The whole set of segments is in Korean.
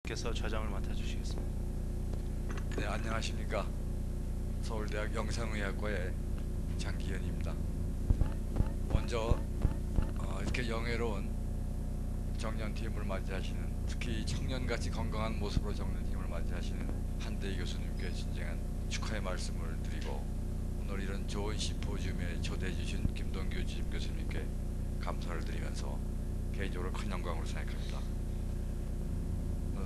께서 좌장을 맡아주시겠습니다. 네, 안녕하십니까. 서울대학 영상의학과의 장기현입니다. 먼저 이렇게 영예로운 정년퇴임을 맞이하시는, 특히 청년같이 건강한 모습으로 정년퇴임을 맞이하시는 한대희 교수님께 진정한 축하의 말씀을 드리고, 오늘 이런 좋은 심포지움에 초대해 주신 김동규 주임 교수님께 감사를 드리면서 개인적으로 큰 영광으로 생각합니다.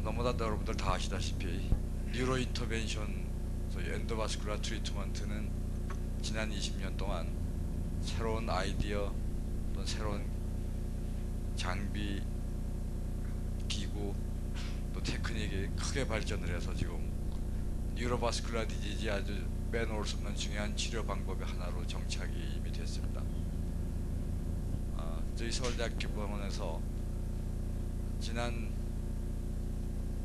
너무나 여러분들 다 아시다시피 뉴로 인터벤션, 소위 엔도바스쿨라 트리트먼트는 지난 20년 동안 새로운 아이디어 또 새로운 장비, 기구 또 테크닉이 크게 발전을 해서 지금 뉴로바스쿨라 디지지 아주 빼놓을 수 없는 중요한 치료 방법의 하나로 정착이 이미 됐습니다. 저희 서울대학교 병원에서 지난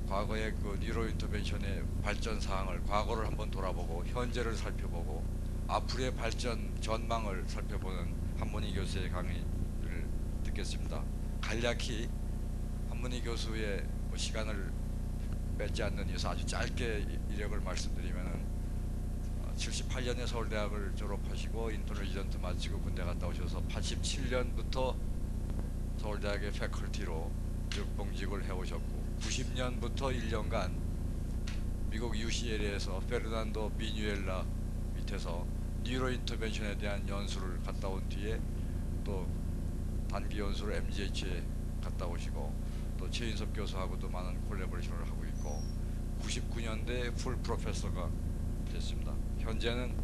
과거의 그 뉴로 인터벤션의 발전 사항을, 과거를 한번 돌아보고 현재를 살펴보고 앞으로의 발전 전망을 살펴보는 한문희 교수의 강의를 듣겠습니다. 간략히 한문희 교수의 시간을 뺏지 않는 이유서 아주 짧게 이력을 말씀드리면은 78년에 서울대학을 졸업하시고 인터레지던트 마치고 군대 갔다 오셔서 87년부터 서울대학의 패컬티로 역봉직을 해오셨고, 90년부터 1년간 미국 UCLA에서 페르난도 비뉴엘라 밑에서 뉴로 인터벤션에 대한 연수를 갔다 온 뒤에 또 단기 연수를 MGH에 갔다 오시고, 또 최인섭 교수하고도 많은 콜래보레이션을 하고 있고 99년대 풀 프로페서가 됐습니다. 현재는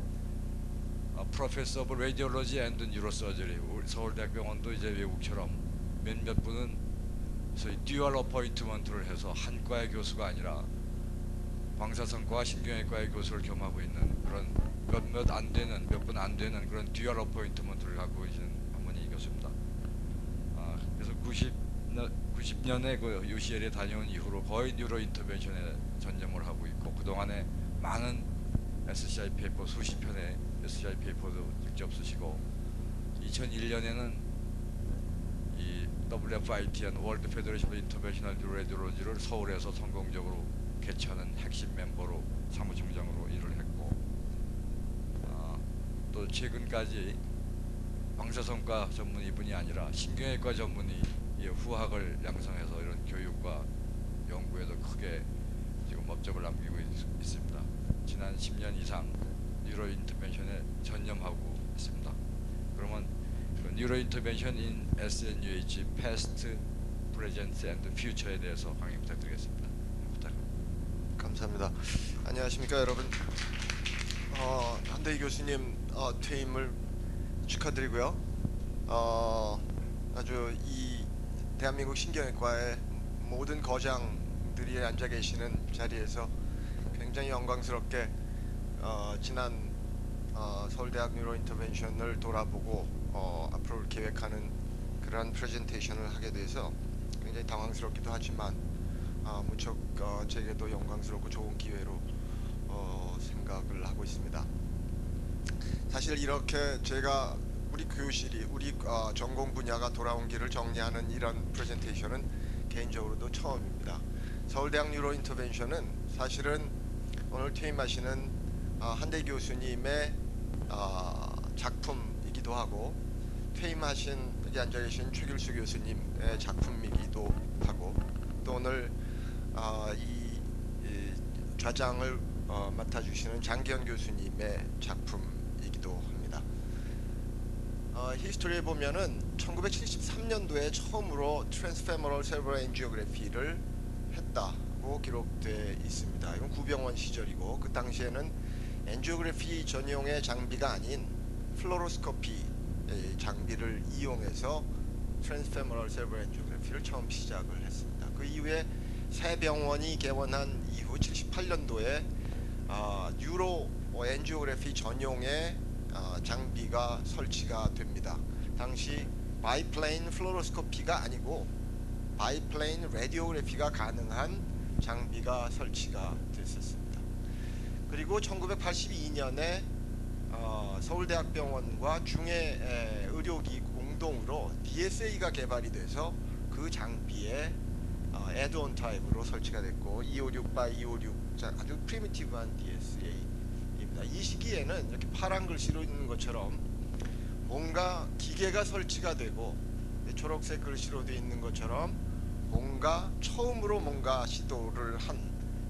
프로페서 오브 레디올로지 앤드 뉴로서저리, 서울대학병원도 이제 외국처럼 몇몇 분은 소위 듀얼 어포인트먼트를 해서 한 과의 교수가 아니라 방사선과 신경외과의 교수를 겸하고 있는 그런 몇 분 안 되는 그런 듀얼 어포인트먼트를 갖고 계시는 한문희 교수입니다. 그래서 90년에 그 UCL에 다녀온 이후로 거의 뉴로 인터벤션에 전념을 하고 있고, 그동안에 많은 SCI 페이퍼, 수십 편의 SCI 페이퍼도 직접 쓰시고, 2001년에는 이 WFITN 월드 페더레이션 오브 인터벤셔널 뉴로레디올로지를 서울에서 성공적으로 개최하는 핵심 멤버로 사무총장으로 일을 했고, 또 최근까지 방사선과 전문의분이 아니라 신경외과 전문의 후학을 양성해서 이런 교육과 연구에도 크게 지금 업적을 남기고 있습니다. 지난 10년 이상 뉴로 인터벤션에 전념하고 있습니다. 그러면 뉴로 인터벤션 인 SNUH, Past, Present and Future에 대해서 강의 부탁드리겠습니다. 부탁합니다. 감사합니다. 안녕하십니까 여러분. 한대희 교수님 퇴임을 축하드리고요. 아주 이 대한민국 신경외과의 모든 거장들이 앉아 계시는 자리에서 굉장히 영광스럽게 지난 서울대학 뉴로 인터벤션을 돌아보고 앞으로 계획하는 그런 프레젠테이션을 하게 돼서 굉장히 당황스럽기도 하지만 무척 제게도 영광스럽고 좋은 기회로 생각을 하고 있습니다. 사실 이렇게 제가 우리 교실이 우리 전공 분야가 돌아온 길을 정리하는 이런 프레젠테이션은 개인적으로도 처음입니다. 서울대학 뉴로 인터벤션은 사실은 오늘 퇴임하시는 한대희 교수님의 작품이기도 하고, 퇴임하신 여기 앉아 계신 최길수 교수님의 작품이기도 하고, 또 오늘 이 좌장을 맡아주시는 장기현 교수님의 작품이기도 합니다. 히스토리에 보면은 1973년도에 처음으로 트랜스페머럴 세레브럴 엔지오그래피를 했다고 기록되어 있습니다. 이건 구병원 시절이고, 그 당시에는 엔지오그래피 전용의 장비가 아닌 플로로스코피 장비를 이용해서 트랜스페머럴 세레브럴 엔지오그래피를 처음 시작을 했습니다. 그 이후에 새 병원이 개원한 이후 78년도에 뉴로 엔지오그래피 전용의 장비가 설치가 됩니다. 당시 바이플레인 플로로스코피가 아니고 바이플레인 레디오그래피가 가능한 장비가 설치가 됐었습니다. 그리고 1982년에 서울대학병원과 중해 의료기 공동으로 DSA가 개발이 돼서 그 장비에 애드온 타입으로 설치가 됐고 256 by 256 아주 프리미티브한 DSA입니다. 이 시기에는 이렇게 파란 글씨로 있는 것처럼 뭔가 기계가 설치가 되고 초록색 글씨로 되어 있는 것처럼 뭔가 처음으로 뭔가 시도를 한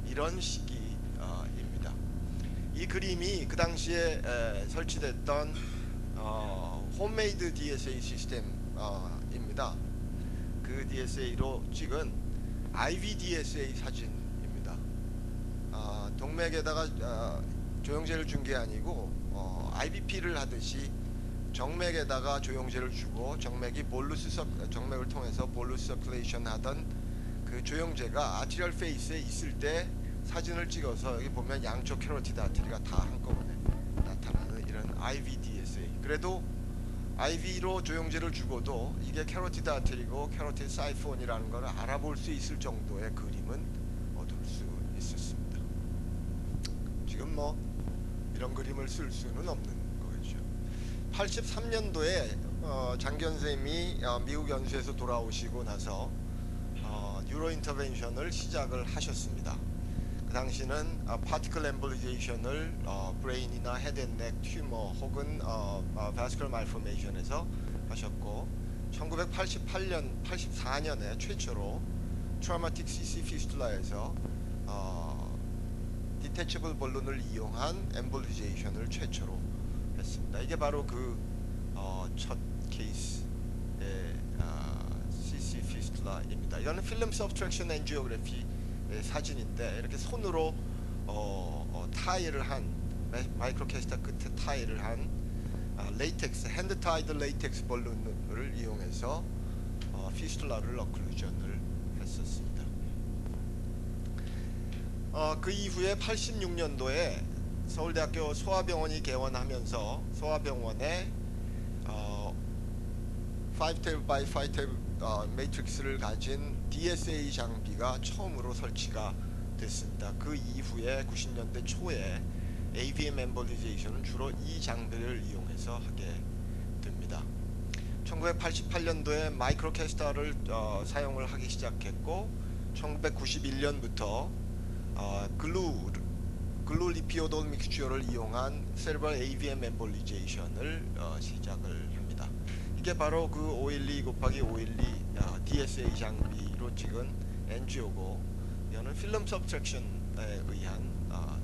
이런 시기입니다. 이 그림이 그 당시에 설치됐던 홈메이드 DSA 시스템입니다. 그 DSA로 찍은 IVDSA 사진입니다. 동맥에다가 조영제를 준 게 아니고 IBP를 하듯이 정맥에다가 조영제를 주고 정맥을 통해서 볼루스 서큘레이션 하던 그 조영제가 아티리얼 페이스에 있을 때 사진을 찍어서 여기 보면 양쪽 캐로티드 아테리가 다 한꺼번에 나타나는 이런 IVDSA. 그래도 IV로 조영제를 주고도 이게 캐로티드 아테리고 캐로티드 사이폰이라는 걸 알아볼 수 있을 정도의 그림은 얻을 수 있었습니다. 지금 뭐 이런 그림을 쓸 수는 없는 거겠죠. 83년도에 장견쌤이 미국 연수에서 돌아오시고 나서 뉴로 인터벤션을 시작을 하셨습니다. 그 당시는 파티클 엠볼리제이션을 브레인이나 헤드앤넥 튜머 혹은 바스큘러 말포메이션에서 하셨고 1984년에 최초로 트라우마틱 CC 피스툴라에서 디태치블 볼룬을 이용한 엠볼리제이션을 최초로 했습니다. 이게 바로 그 첫 케이스의 CC 피스툴라입니다. 이거는 필름 서브트랙션 엔지오그래피 사진인데 이렇게 손으로 타일을 한 마이크로캐스터 끝에 타일을 한 레이텍스 핸드 타이드 레이텍스 볼룬을 이용해서 피스툴라를 어클루전을 했었습니다. 그 이후에 86년도에 서울대학교 소아병원이 개원하면서 소아병원에 5테이블 by 5테이블 매트릭스를 가진 DSA 장비가 처음으로 설치가 됐습니다. 그 이후에 90년대 초에 AVM 엠볼리제이션은 주로 이 장비를 이용해서 하게 됩니다. 1988년도에 마이크로캐스터를 사용을 하기 시작했고 1991년부터 글루 리피오돌 믹스처를 이용한 세르브럴 AVM 엠볼리제이션을 시작을 합니다. 이게 바로 그 512 곱하기 512 DSA 장비로 찍은 NGO고 이거는 필름 서브트랙션에 의한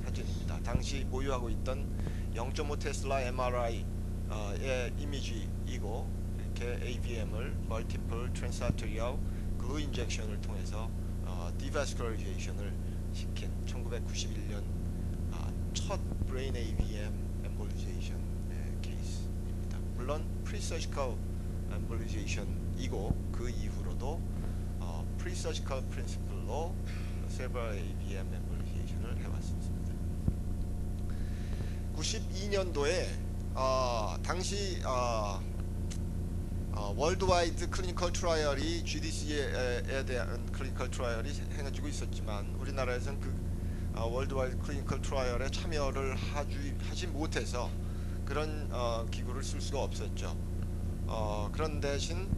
사진입니다. 당시 보유하고 있던 0.5 테슬라 MRI의 이미지이고 이렇게 AVM을 멀티플 트랜스아테리얼 글루 인젝션을 통해서 디바스큘라이제이션을 시킨 1991년 첫 브레인 AVM 엠볼리제이션 케이스입니다. 물론 프리서지컬 엠볼리제이션이고 그 이후로도 프리서지컬 프린시플로 세브럴 AVM 엠볼리제이션을 해왔습니다. 92년도에 당시 월드와이드 클리니컬 트라이얼이 GDC에 대한 클리니컬 트라이얼이 행해지고 있었지만 우리나라에서는 그 월드와이드 클리니컬 트라이얼에 참여를 하지 못해서 그런 기구를 쓸 수가 없었죠. 그런 대신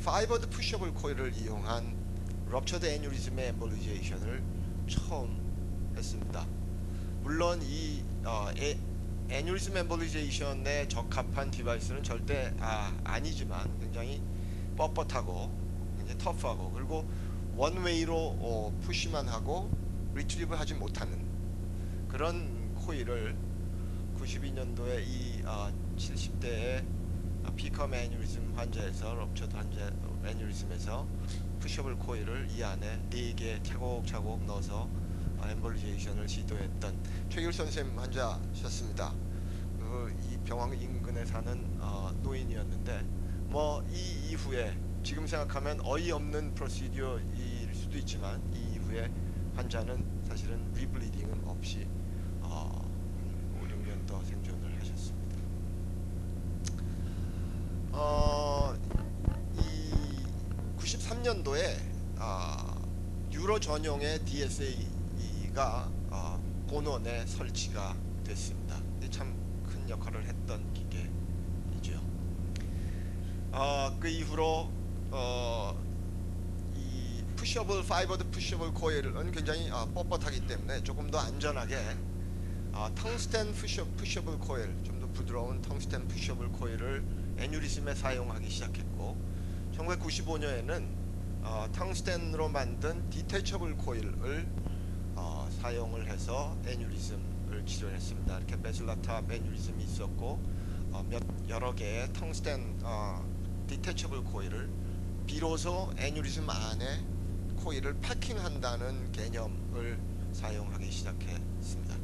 파이버드 푸셔블 코일을 이용한 럽처드 애뉴리즘의 엠볼리제이션을 처음 했습니다. 물론 이 애뉴리즘 엠볼리제이션에 적합한 디바이스는 절대 아니지만 굉장히 뻣뻣하고 굉장히 터프하고 그리고 원웨이로 푸시만 하고 리트리브 하지 못하는 그런 코일을 92년도에 이 70대의 피컴 애뉴리즘 환자에서 럽처드 환자 애뉴리즘에서 푸셔블 코일을 이 안에 4개 차곡차곡 넣어서 엠볼리제이션을 시도했던 최길 선생님 환자셨습니다. 이 병원 인근에 사는 노인이었는데 뭐 이 이후에 지금 생각하면 어이없는 프로시디어일 수도 있지만 이 이후에 환자는 사실은 리블리딩은 없이 5, 6년 더 생존을 하셨습니다. 이 93년도에 유로 전용의 DSA가 본원에 설치가 됐습니다. 참 큰 역할을 했던 기계이죠. 그 이후로 푸셔블 파이버드 푸셔블 코일은 굉장히 뻣뻣하기 때문에 조금 더 안전하게 텅스텐 푸셔블 코일, 좀 더 부드러운 텅스텐 푸셔블 코일을 애뉴리즘에 사용하기 시작했고 1995년에는 텅스텐으로 만든 디태처블 코일을 사용을 해서 애뉴리즘을 치료했습니다. 이렇게 베슬라탑 애뉴리즘이 있었고 여러 개의 텅스텐 디태처블 코일을 비로소 애뉴리즘 안에 코일을 패킹한다는 개념을 사용하기 시작했습니다.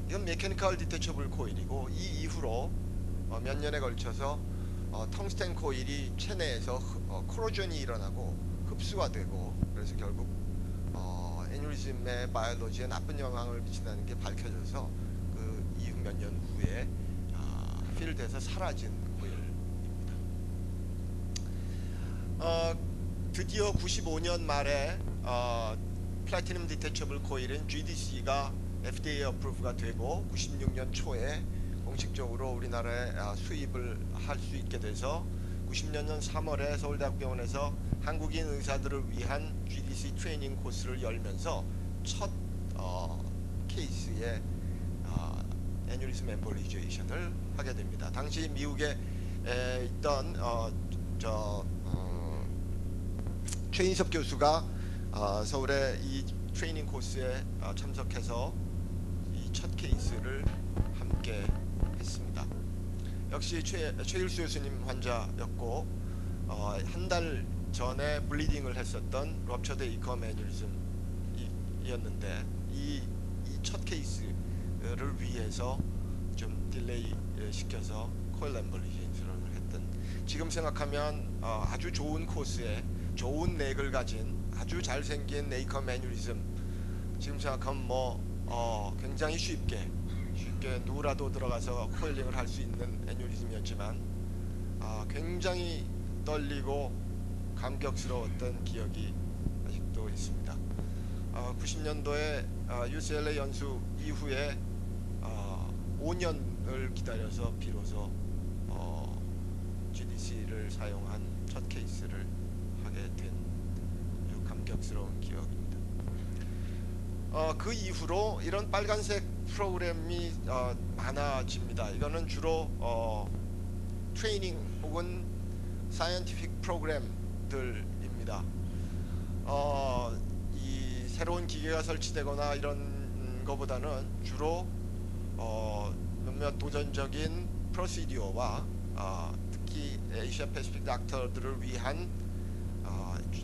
이건 메케니컬 디태처블 코일이고 이 이후로 몇 년에 걸쳐서 텅스텐 코일이 체내에서 코로전이 일어나고 흡수가 되고 그래서 결국 애뉴리즘의 바이올로지에 나쁜 영향을 미친다는 게 밝혀져서 그 이후 몇 년 후에 필드에서 사라진 코일입니다. 드디어 95년 말에 플래티넘 디태처블 코일인 GDC가 FDA 어프로브가 되고 96년 초에 공식적으로 우리나라에 수입을 할 수 있게 돼서 90년 3월에 서울대학병원에서 한국인 의사들을 위한 GDC 트레이닝 코스를 열면서 첫 케이스의 애뉴리즘 엠볼리제이션을 하게 됩니다. 당시 미국에 있던 최인섭 교수가 서울의 이 트레이닝 코스에 참석해서 이 첫 케이스를 함께 했습니다. 역시 최일수 교수님 환자였고 한 달 전에 블리딩을 했었던 럽처드 에이컴 애뉴리즘이었는데 이 첫 케이스를 위해서 좀 딜레이 시켜서 코일 엠볼리제이션을 했던, 지금 생각하면 아주 좋은 코스에 좋은 넥을 가진 아주 잘생긴 에이컴 애뉴리즘, 지금 생각하면 굉장히 쉽게 누구라도 들어가서 코일링을 할 수 있는 애뉴리즘이었지만 굉장히 떨리고 감격스러웠던 기억이 아직도 있습니다. 90년도에 UCLA 연수 이후에 5년을 기다려서 비로소 GDC를 사용한 첫 케이스를 하게 된 아주 감격스러운 기억입니다. 그 이후로 이런 빨간색 프로그램이 많아집니다. 이거는 주로 트레이닝 혹은 사이언티픽 프로그램들입니다. 이 새로운 기계가 설치되거나 이런 거보다는 주로 몇몇 도전적인 프로시디어와 특히 아시아 패시픽 닥터들을 위한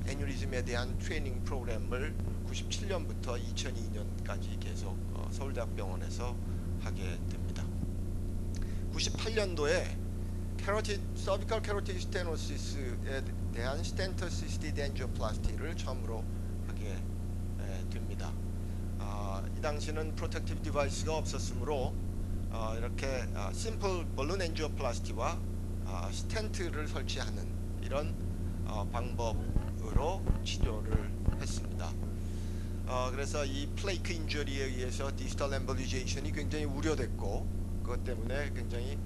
애뉴리즘에 대한 트레이닝 프로그램을 97년부터 2002년까지 계속 서울대학병원에서 하게 됩니다. 98년도에 서비컬 캐로티드 스테노시스에 대한 스텐트 시스티드 엔지오플라스티를 처음으로 하게 됩니다. 이 당시는 프로텍티브 디바이스가 없었으므로 이렇게 심플 볼룬 엔지오플라스티와 스텐트를 설치하는 이런 방법으로 치료를 했습니다. 그래서 이 플레이크 인저리에 의해서 디지털 엠볼리제이션이 굉장히 우려됐고 그것 때문에 굉장히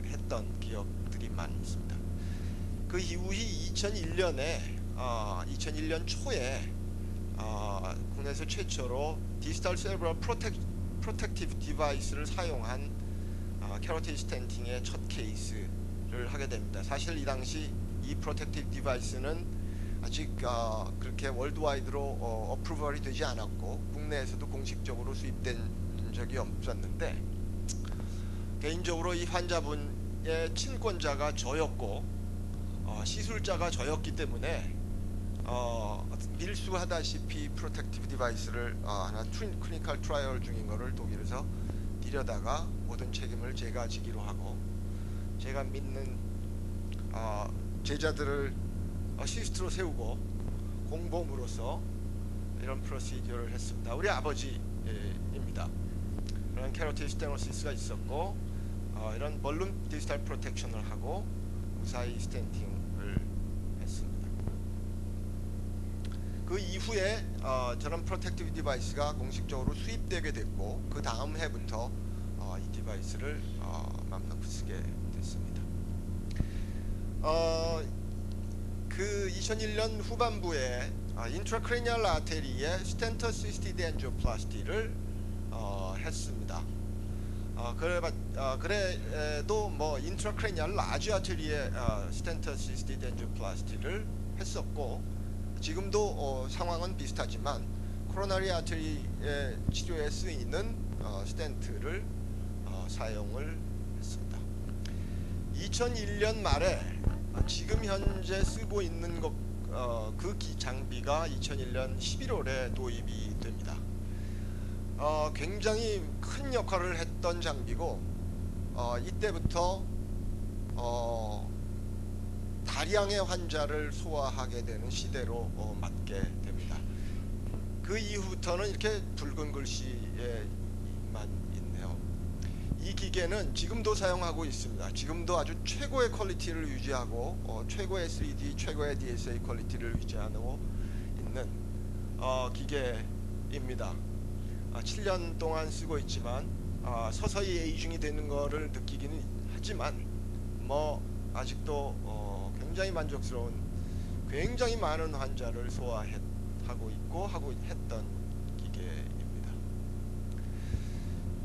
했던 기억들이 많습니다. 그 이후이 2001년 초에 국내에서 최초로 디지털 세레브럴 프로텍티브 디바이스를 사용한 캐로티드 스텐팅의 첫 케이스를 하게 됩니다. 사실 이 당시 이 프로텍티브 디바이스는 아직 그렇게 월드와이드로 어프로벌이 되지 않았고 국내에서도 공식적으로 수입된 적이 없었는데, 개인적으로 이 환자분의 친권자가 저였고 시술자가 저였기 때문에 밀수하다시피 프로텍티브 디바이스를 하나 클리니컬 트라이얼 중인 거를 독일에서 들여다가 모든 책임을 제가 지기로 하고, 제가 믿는 제자들을 시스트로 세우고 공범으로서 이런 프로시저를 했습니다. 우리 아버지입니다. 그런 캐로티드 스테노시스가 있었고 이런 볼륨 디지털 프로텍션을 하고 무사히 스텐팅을 했습니다. 그 이후에 저런 프로텍티브 디바이스가 공식적으로 수입되게 됐고 그 다음 해부터 이 디바이스를 맘 놓고 쓰게 됐습니다. 그 2001년 후반부에 인트라크레니얼 아테리에 스텐트 시스티드 엔지오플라스티를 했습니다. 그래도 뭐 인트라크레니얼 라지 아테리에 스텐트 시스티드 엔지오플라스티를 했었고, 지금도 상황은 비슷하지만 코로나리 아테리의 치료에 쓰이는 스텐트를 사용을 했습니다. 2001년 말에 지금 현재 쓰고 있는 그 장비가 2001년 11월에 도입이 됩니다. 굉장히 큰 역할을 했던 장비고, 이때부터 다량의 환자를 소화하게 되는 시대로 맞게 됩니다. 그 이후부터는 이렇게 붉은 글씨에만 있네요. 이 기계는 지금도 사용하고 있습니다. 지금도 아주 최고의 퀄리티를 유지하고 최고의 3D, 최고의 DSA 퀄리티를 유지하고 있는 기계입니다. 7년 동안 쓰고 있지만 서서히 에이징이 되는 거를 느끼기는 하지만 뭐 아직도 굉장히 만족스러운, 굉장히 많은 환자를 소화하고 있고 했던 기계입니다.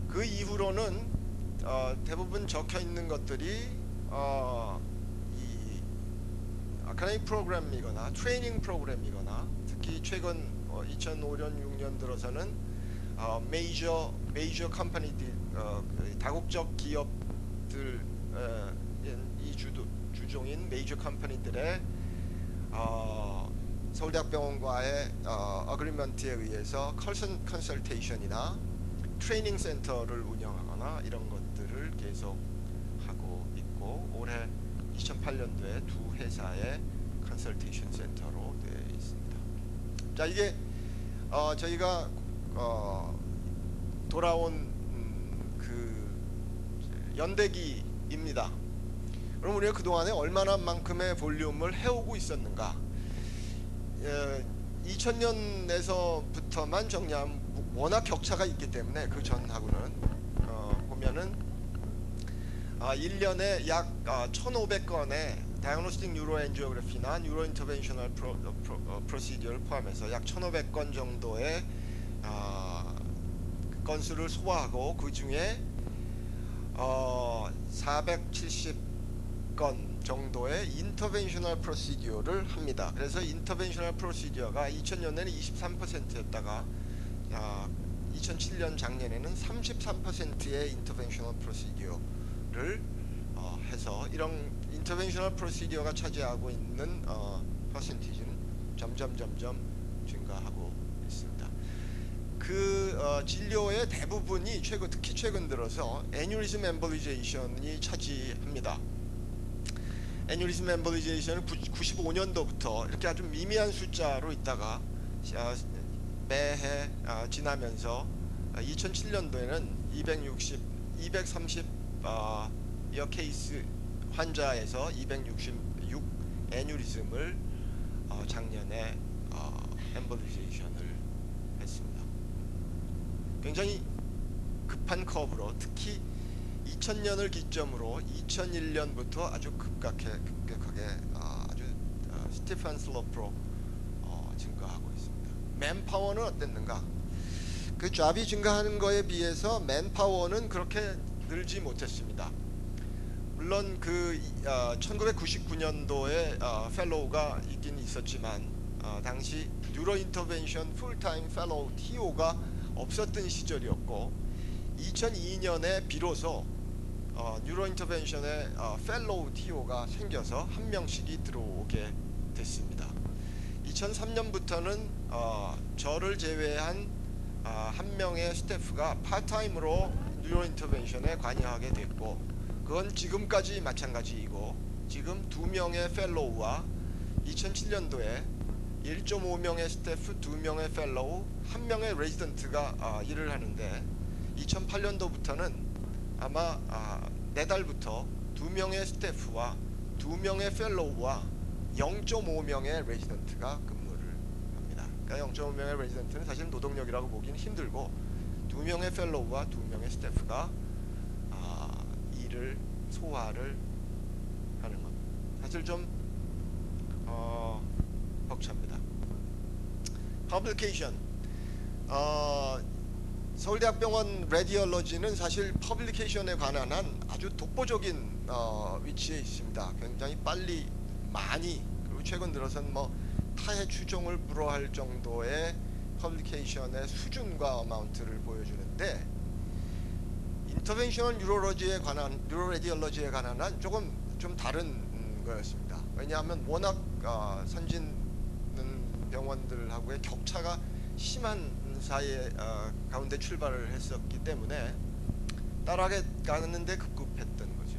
그 이후로는 대부분 적혀 있는 것들이 이 아카데믹 프로그램이거나 트레이닝 프로그램이거나, 특히 최근 2005년 6년 들어서는 메이저 컴퍼니들, 다국적 기업들, 이 주종인 메이저 컴퍼니들의 서울대학병원과의 어그리먼트에 의해서 컨설테이션이나 트레이닝 센터를 운영하거나 이런 것들을 계속 하고 있고, 올해 2008년도에 두 회사의 컨설테이션 센터로 되어 있습니다. 자, 이게 저희가 돌아온 그 연대기입니다. 그럼 우리가 그동안에 얼마나 만큼의 볼륨을 해오고 있었는가. 2000년에서부터만 정리하면 워낙 격차가 있기 때문에 그 전하고는 보면은 1년에 약 1,500건의 다이그노스틱 뉴로엔지오그래피나 뉴로인터벤셔널 프로시디어를 포함해서 약 1,500건 정도의 건수를 소화하고, 그 중에 470건 정도의 인터벤셔널 프로시디어를 합니다. 그래서 인터벤셔널 프로시디어가 2000년에는 23%였다가 2007년 작년에는 33%의 인터벤셔널 프로시디어를 해서, 이런 인터벤셔널 프로시디어가 차지하고 있는 퍼센티지는 점점 증가하고 있습니다. 그 진료의 대부분이 특히 최근 들어서 애뉴리즘 엠볼리제이션이 차지합니다. 애뉴리즘 엠볼리제이션은 95년도부터 이렇게 아주 미미한 숫자로 있다가 매해 지나면서 2007년도에는 230여 케이스 환자에서 266 애뉴리즘을 작년에 엠볼리제이션을 했습니다. 굉장히 급한 커브로, 특히 2000년을 기점으로 2001년부터 아주 급격하게 아주 스티픈 슬로프로 증가하고 있습니다. 맨파워는 어땠는가? 그 잡이 증가하는 거에 비해서 맨파워는 그렇게 늘지 못했습니다. 물론 그 1999년도에 펠로우가 있긴 있었지만 당시 뉴로인터벤션 풀타임 펠로우 TO가 없었던 시절이었고, 2002년에 비로소 뉴로인터벤션의 펠로우 TO가 생겨서 한 명씩이 들어오게 됐습니다. 2003년부터는 저를 제외한 한 명의 스태프가 파트타임으로 뉴로인터벤션에 관여하게 됐고, 그건 지금까지 마찬가지이고, 지금 2명의 펠로우와 2007년도에 1.5명의 스태프, 2명의 펠로우, 1명의 레지던트가 일을 하는데, 2008년도부터는 아마 내달부터 2명의 스태프와 2명의 펠로우와 0.5명의 레지던트가 근무를 합니다. 그러니까 0.5명의 레지던트는 사실 노동력이라고 보기는 힘들고, 2명의 펠로우와 2명의 스태프가 일을 소화를 하는 겁니다. 사실 좀 벅찹니다. 퍼블리케이션. 서울대학병원 레디올러지는 사실 퍼블리케이션에 관한 한 아주 독보적인 위치에 있습니다. 굉장히 빨리 많이, 그리고 최근 들어선 뭐 타의 추종을 불허할 정도의 퍼블리케이션의 수준과 어마운트를 보여주는데, 인터벤셔널 뉴로레디올러지에 관한 한 조금 좀 다른 거였습니다. 왜냐하면 워낙 선진 병원들하고의 격차가 심한 사이에 가운데 출발을 했었기 때문에 따라가는데 급급했던 거죠.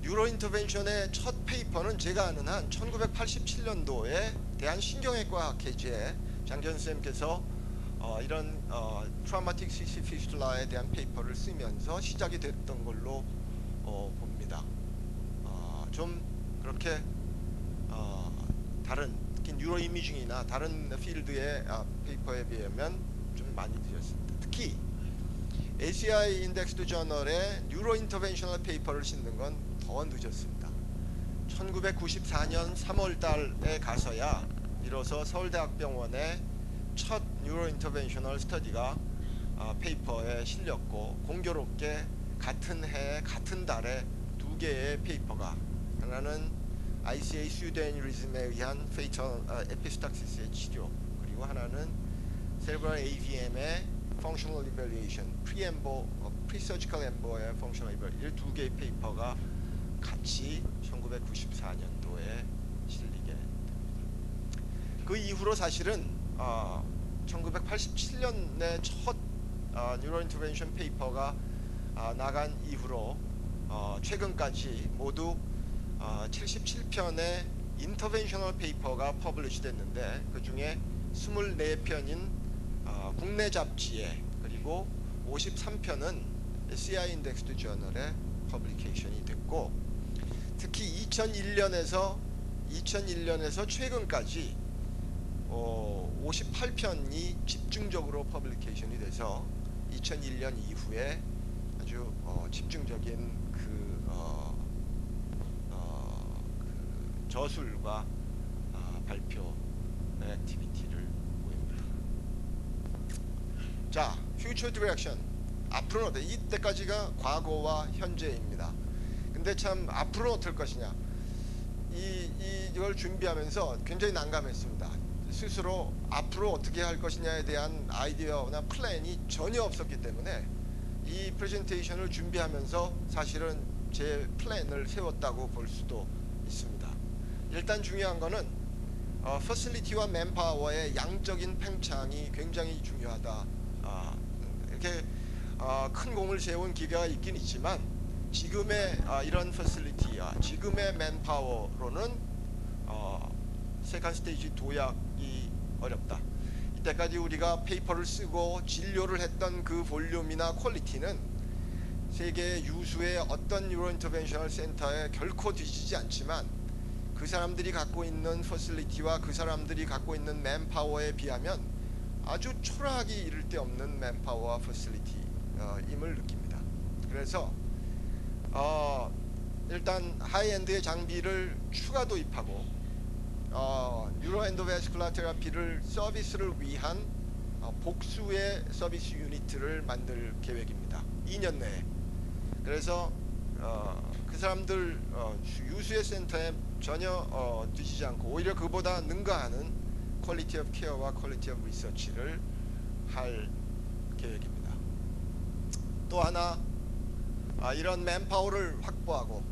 뉴로 인터벤션의 첫 페이퍼는 제가 아는 한 1987년도에 대한신경외과 학회지에 장전 쌤께서 이런 트라우마틱 시스 피스툴라에 대한 페이퍼를 쓰면서 시작이 됐던 걸로 봅니다. 좀 그렇게 다른 특히 뉴로 이미징이나 다른 필드의 페이퍼에 비하면 좀 많이 늦었습니다. 특히 ACI 인덱스드 저널에 뉴로 인터벤셔널 페이퍼를 싣는 건 더 늦었습니다. 1994년 3월 달에 가서야 비로소 서울대학병원의 첫 뉴로 인터벤셔널 스터디가 페이퍼에 실렸고, 공교롭게 같은 해 같은 달에 두 개의 페이퍼가, 하나는 ICA 수유대니리즘에 의한 페이털 에피스탁시스의 치료, 그리고 하나는 세레브럴 AVM의 펑셔널 이밸리에이션, 프리서지컬 엠보의 펑셔널 이밸리에이션, 이 두 개의 페이퍼가 같이 1994년도에 실리게 됩니다. 그 이후로 사실은 1987년에 첫 뉴로 인터벤션 페이퍼가 나간 이후로 최근까지 모두 77편의 인터벤셔널 페이퍼가 퍼블리시 됐는데, 그 중에 24편인 국내 잡지에, 그리고 53편은 CI 인덱스드 저널에 퍼블리케이션이 됐고, 특히 2001년에서 최근까지 58편이 집중적으로 퍼블리케이션이 돼서 2001년 이후에 아주 집중적인 그 저술과 발표 액티비티를 보입니다. 자, 퓨처 디렉션. 앞으로는 어때? 이때까지가 과거와 현재입니다. 근데 참 앞으로는 어떨 것이냐, 이걸 준비하면서 굉장히 난감했습니다. 스스로 앞으로 어떻게 할 것이냐에 대한 아이디어나 플랜이 전혀 없었기 때문에 이 프레젠테이션을 준비하면서 사실은 제 플랜을 세웠다고 볼 수도 있습니다. 일단 중요한 거는 퍼실리티와 맨파워의 양적인 팽창이 굉장히 중요하다. 이렇게 큰 공을 세운 기계가 있긴 있지만, 지금의 이런 퍼실리티와 지금의 맨파워로는 세컨 스테이지 도약이 어렵다. 이때까지 우리가 페이퍼를 쓰고 진료를 했던 그 볼륨이나 퀄리티는 세계 유수의 어떤 뉴로 인터벤셔널 센터에 결코 뒤지지 않지만, 그 사람들이 갖고 있는 퍼실리티와 그 사람들이 갖고 있는 맨파워에 비하면 아주 초라하기 이를 데 없는 맨파워와 퍼실리티임을 느낍니다. 그래서 일단 하이엔드의 장비를 추가 도입하고 뉴로 엔도베스쿨라 테라피를 서비스를 위한 복수의 서비스 유니트를 만들 계획입니다. 2년 내에. 그래서 그 사람들 유수의 센터에 전혀 뒤지지 않고 오히려 그보다 능가하는 퀄리티 오브 케어와 퀄리티 오브 리서치를 할 계획입니다. 또 하나, 이런 맨파워를 확보하고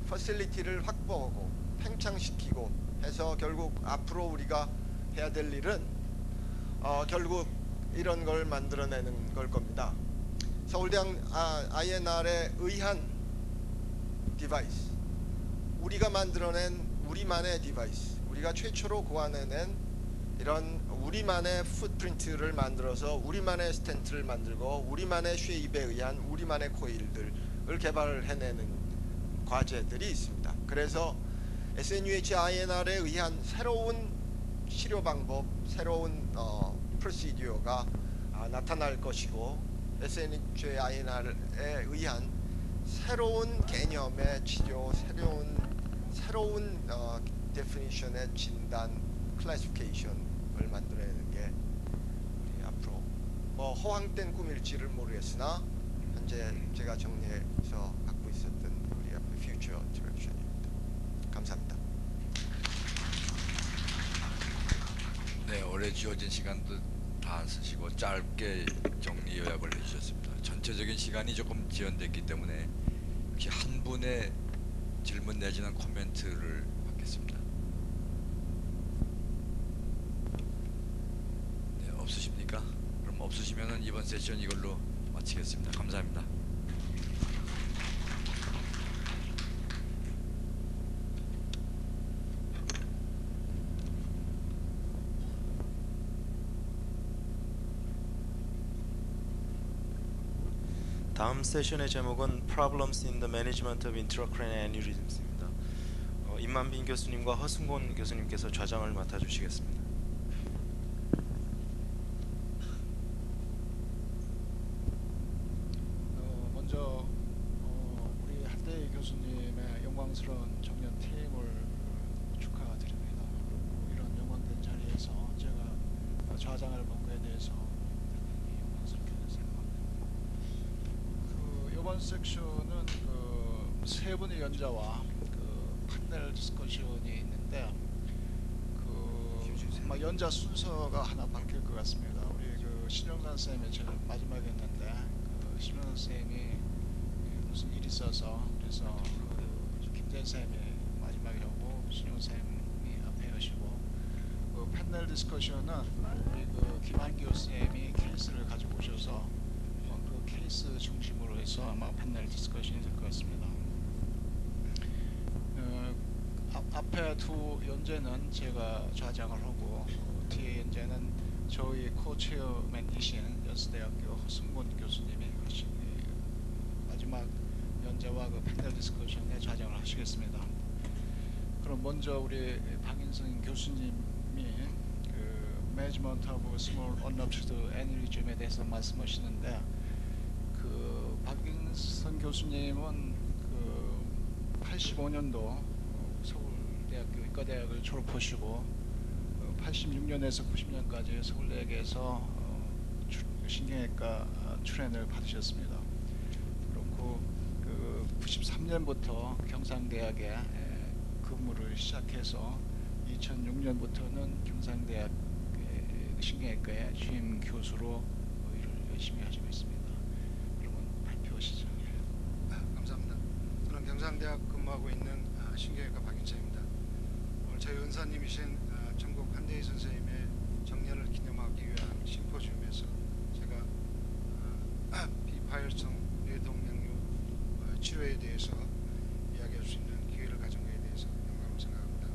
퍼실리티를 확보하고 팽창시키고 해서 결국 앞으로 우리가 해야 될 일은 결국 이런 걸 만들어내는 걸 겁니다. 서울대 INR에 의한 디바이스, 우리가 만들어낸 우리만의 디바이스, 우리가 최초로 고안해낸 이런 우리만의 풋프린트를 만들어서 우리만의 스텐트를 만들고 우리만의 쉐입에 의한 우리만의 코일들을 개발해내는 과제들이 있습니다. 그래서 SNUH INR에 의한 새로운 치료 방법, 새로운 프로시디어가 나타날 것이고, SNUH INR에 의한 새로운 개념의 치료, 새로운 definition의 진단 클래시피케이션을 만들어내는 게 우리 앞으로 뭐 허황된 꿈일지를 모르겠으나 현재 제가 정리해서 갖고 있었던 우리 앞으로 future direction입니다. 감사합니다. 네, 올해 주어진 시간도 다 쓰시고 짧게 정리 요약을 해주셨습니다. 전체적인 시간이 조금 지연됐기 때문에 혹시 한 분의 질문 내지는 코멘트를 받겠습니다. 네, 없으십니까? 그럼 없으시면은 이번 세션 이걸로 마치겠습니다. 감사합니다. 다음 세션의 제목은 Problems in the Management of Intracranial Aneurysms입니다. 임만빈 교수님과 허승곤 교수님께서 좌장을 맡아주시겠습니다. 먼저 우리 한대희 교수님의 영광스러운 정년 퇴임을 축하드립니다. 그리고 이런 영광된 자리에서 제가 좌장을 맡게 돼서 대단히 영광스럽게 생각합니다. 이번 섹션은 세 분의 연자와 패널 디스커션이 있는데 아마 연자 순서가 하나 바뀔 것 같습니다. 우리 신영산 쌤이 제일 마지막에 했는데 신영산 쌤이 무슨 일이 있어서 그래서 김재 쌤이 마지막에 하고 신영산 쌤이 앞에 하시고 패널 디스커션은 우리 김한교 쌤이 케이스를 가지고 오셔서 그 케이스 중심으로 해서 아마 패널 디스커션이 될 것 같습니다. 앞에 두 연재는 제가 좌장을 하고 뒤에 연재는 저희 코체어맨이신 연세대학교 허승곤 교수님이 마지막 연재와 패널 디스커션에 좌장을 하시겠습니다. 그럼 먼저 우리 박인성 교수님이 Management of Small Unobstructed Aneurysm에 대해서 말씀하시는데 박인성 교수님은 85년도 서울대학교 의과대학을 졸업하시고 86년에서 90년까지 서울대학에서 신경외과 출연을 받으셨습니다. 그렇고 93년부터 경상대학에 근무를 시작해서 2006년부터는 경상대학 신경외과의 주임 교수로 일을 열심히 하시고 있습니다. 그러면 발표하시죠. 감사합니다. 저는 경상대학 근무하고 있는 신경외과 박인철입니다. 오늘 저희 은사님이신 전국 한대희 선생님의 정년을 기념하기 위한 심포지움에서 제가 비파열성 뇌동맥류 치료에 대해서 이야기할 수 있는 기회를 가진 것에 대해서 영광을 생각합니다.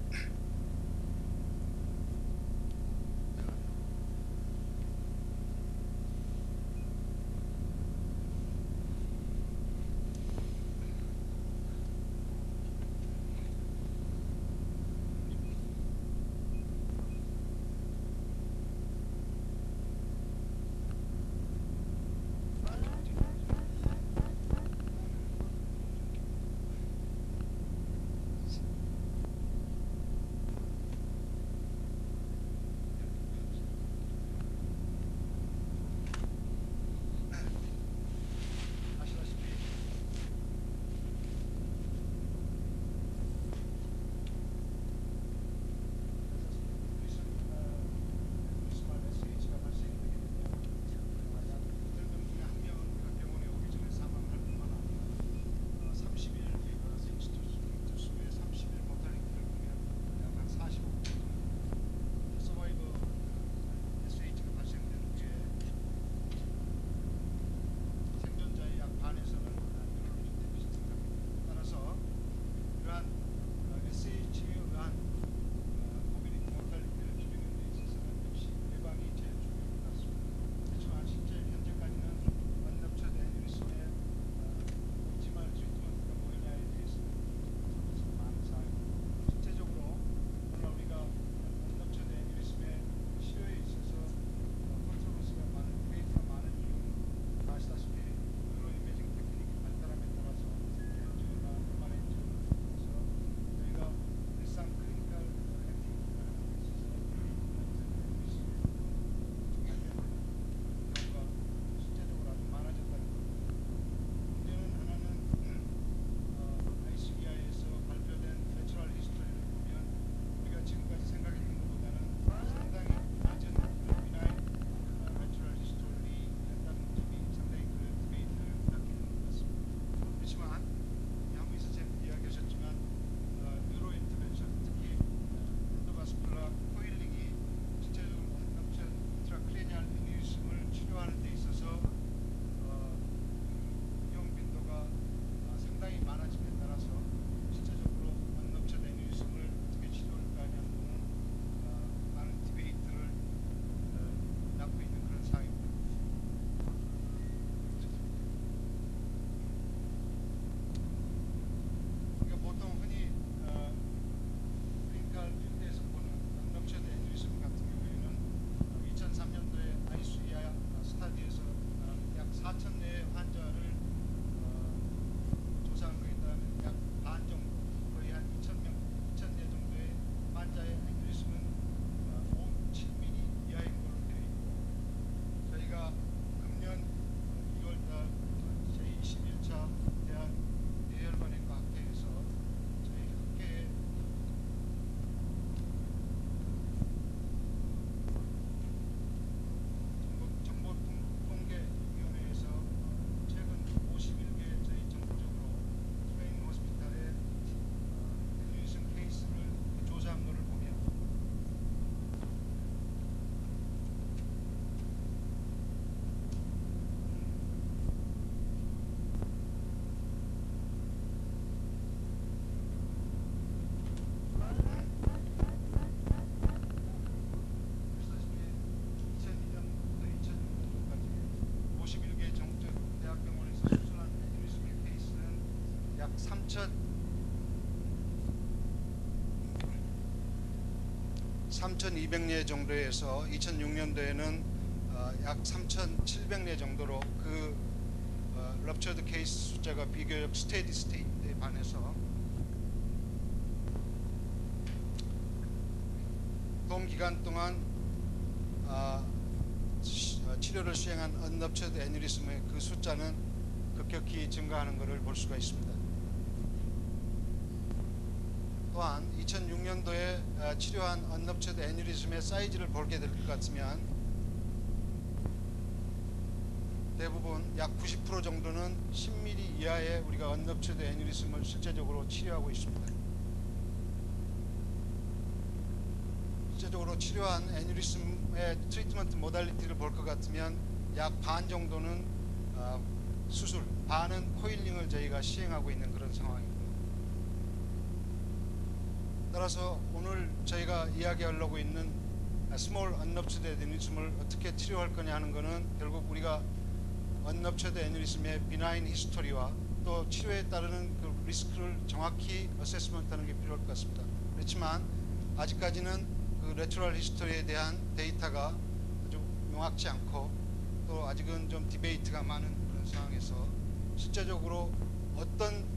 3,200례 정도에서 2006년도에는 약 3,700례 정도로 그 럽처드 케이스 숫자가 비교적 스테디 스테이트에 반해서 동 기간 동안 치료를 시행한 언럽처드 애뉴리즘의 그 숫자는 급격히 증가하는 것을 볼 수가 있습니다. 또한 2006년도에 치료한 언럽처드 애뉴리즘의 사이즈를 보게 될 것 같으면 대부분 약 90% 정도는 10mm 이하의 우리가 언럽처드 애뉴리즘을 실제적으로 치료하고 있습니다. 실제적으로 치료한 애뉴리즘의 트리트먼트 모달리티를 볼 것 같으면 약 반 정도는 수술, 반은 코일링을 저희가 시행하고 있는 그런 상황입니다. 따라서 오늘 저희가 이야기하려고 있는 스몰 언럽처드 애뉴리즘을 어떻게 치료할 거냐 하는 것은 결국 우리가 언럽처드 애뉴리즘의 비나인 히스토리와 또 치료에 따르는 그 리스크를 정확히 어세스먼트하는 게 필요할 것 같습니다. 그렇지만 아직까지는 그 레트럴 히스토리에 대한 데이터가 아주 명확치 않고 또 아직은 좀 디베이트가 많은 그런 상황에서 실제적으로 어떤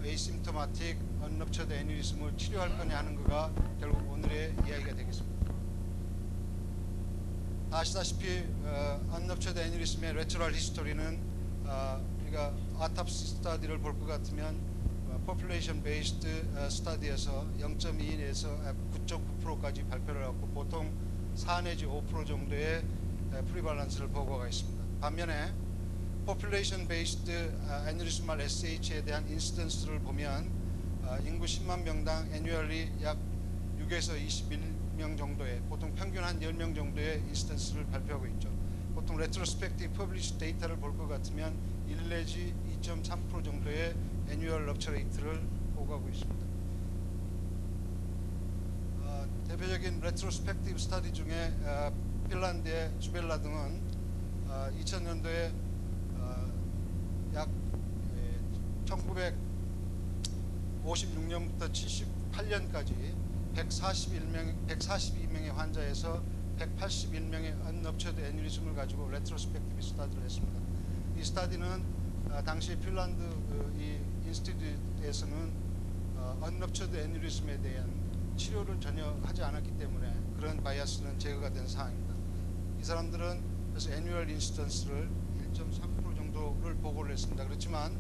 에이심토마틱 언럽처드 애뉴리즘을 치료할 거냐 하는 거가 결국 오늘의 이야기가 되겠습니다. 아시다시피 언럽처드 애뉴리즘의 레트럴 히스토리는 우리가 아탑시 스터디를 볼 것 같으면 population based 스터디에서 0.2에서 9.9%까지 발표를 하고 보통 4 내지 5% 정도의 프리발런스를 보고가 있습니다. 반면에 population based 애뉴리즘말 SH에 대한 인시던스를 보면 인구 10만 명당 annually 약 6에서 21명 정도의 보통 평균 한 10명 정도의 인시던스를 발표하고 있죠. 보통 retrospective published 데이터를 볼 것 같으면 1 내지 2.3% 정도의 annual rupture rate를 보고하고 있습니다. 대표적인 retrospective study 중에 핀란드의 주벨라 등은 2000년도에 약 1956년부터 78년까지 142명의 환자에서 181명의 언럽처드 애뉴리즘을 가지고 레트로스펙티브 스터디를 했습니다. 이 스터디는 당시 핀란드 이 인스티튜트에서는 언럽처드 애뉴리즘에 대한 치료를 전혀 하지 않았기 때문에 그런 바이어스는 제거가 된 상황입니다. 이 사람들은 그래서 애뉴얼 인시던스를 1.3% 정도를 보고를 했습니다. 그렇지만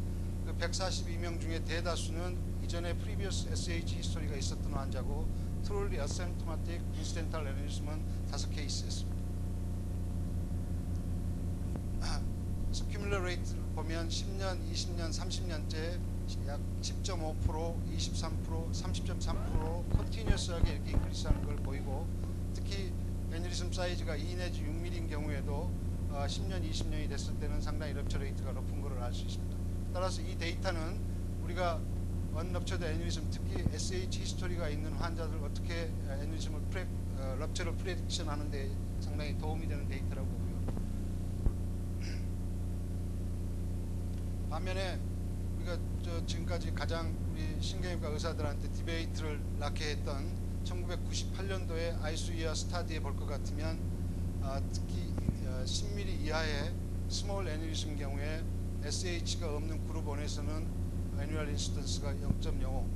그 142명 중에 대다수는 이전에 previous SH 히스토리가 있었던 환자고 truly asymptomatic incidental aneurysm은 5케이스였습니다. 스큐뮬러 레이트를 보면 10년, 20년, 30년째 약 10.5%, 23%, 30.3% 컨티뉴어스하게 이렇게 인크리스하는 걸 보이고 특히 애뉴리즘 사이즈가 2 내지 6mm인 경우에도 10년, 20년이 됐을 때는 상당히 럽처 레이트가 높은 것을 알 수 있습니다. 따라서 이 데이터는 우리가 언럽처드 애뉴리즘 특히 SH 히스토리가 있는 환자들 어떻게 애뉴리즘을 럽처를 프레딕션 하는 데 상당히 도움이 되는 데이터라고 보고요. 반면에 우리가 지금까지 가장 우리 신경외과 의사들한테 디베이트를 낳게 했던 1998년도에 아이수이아 스타디에 볼 것 같으면 특히 10mm 이하의 스몰 애뉴리즘 경우에 SH가 없는 그룹 1에서는 애뉴얼 인시던스가 0.05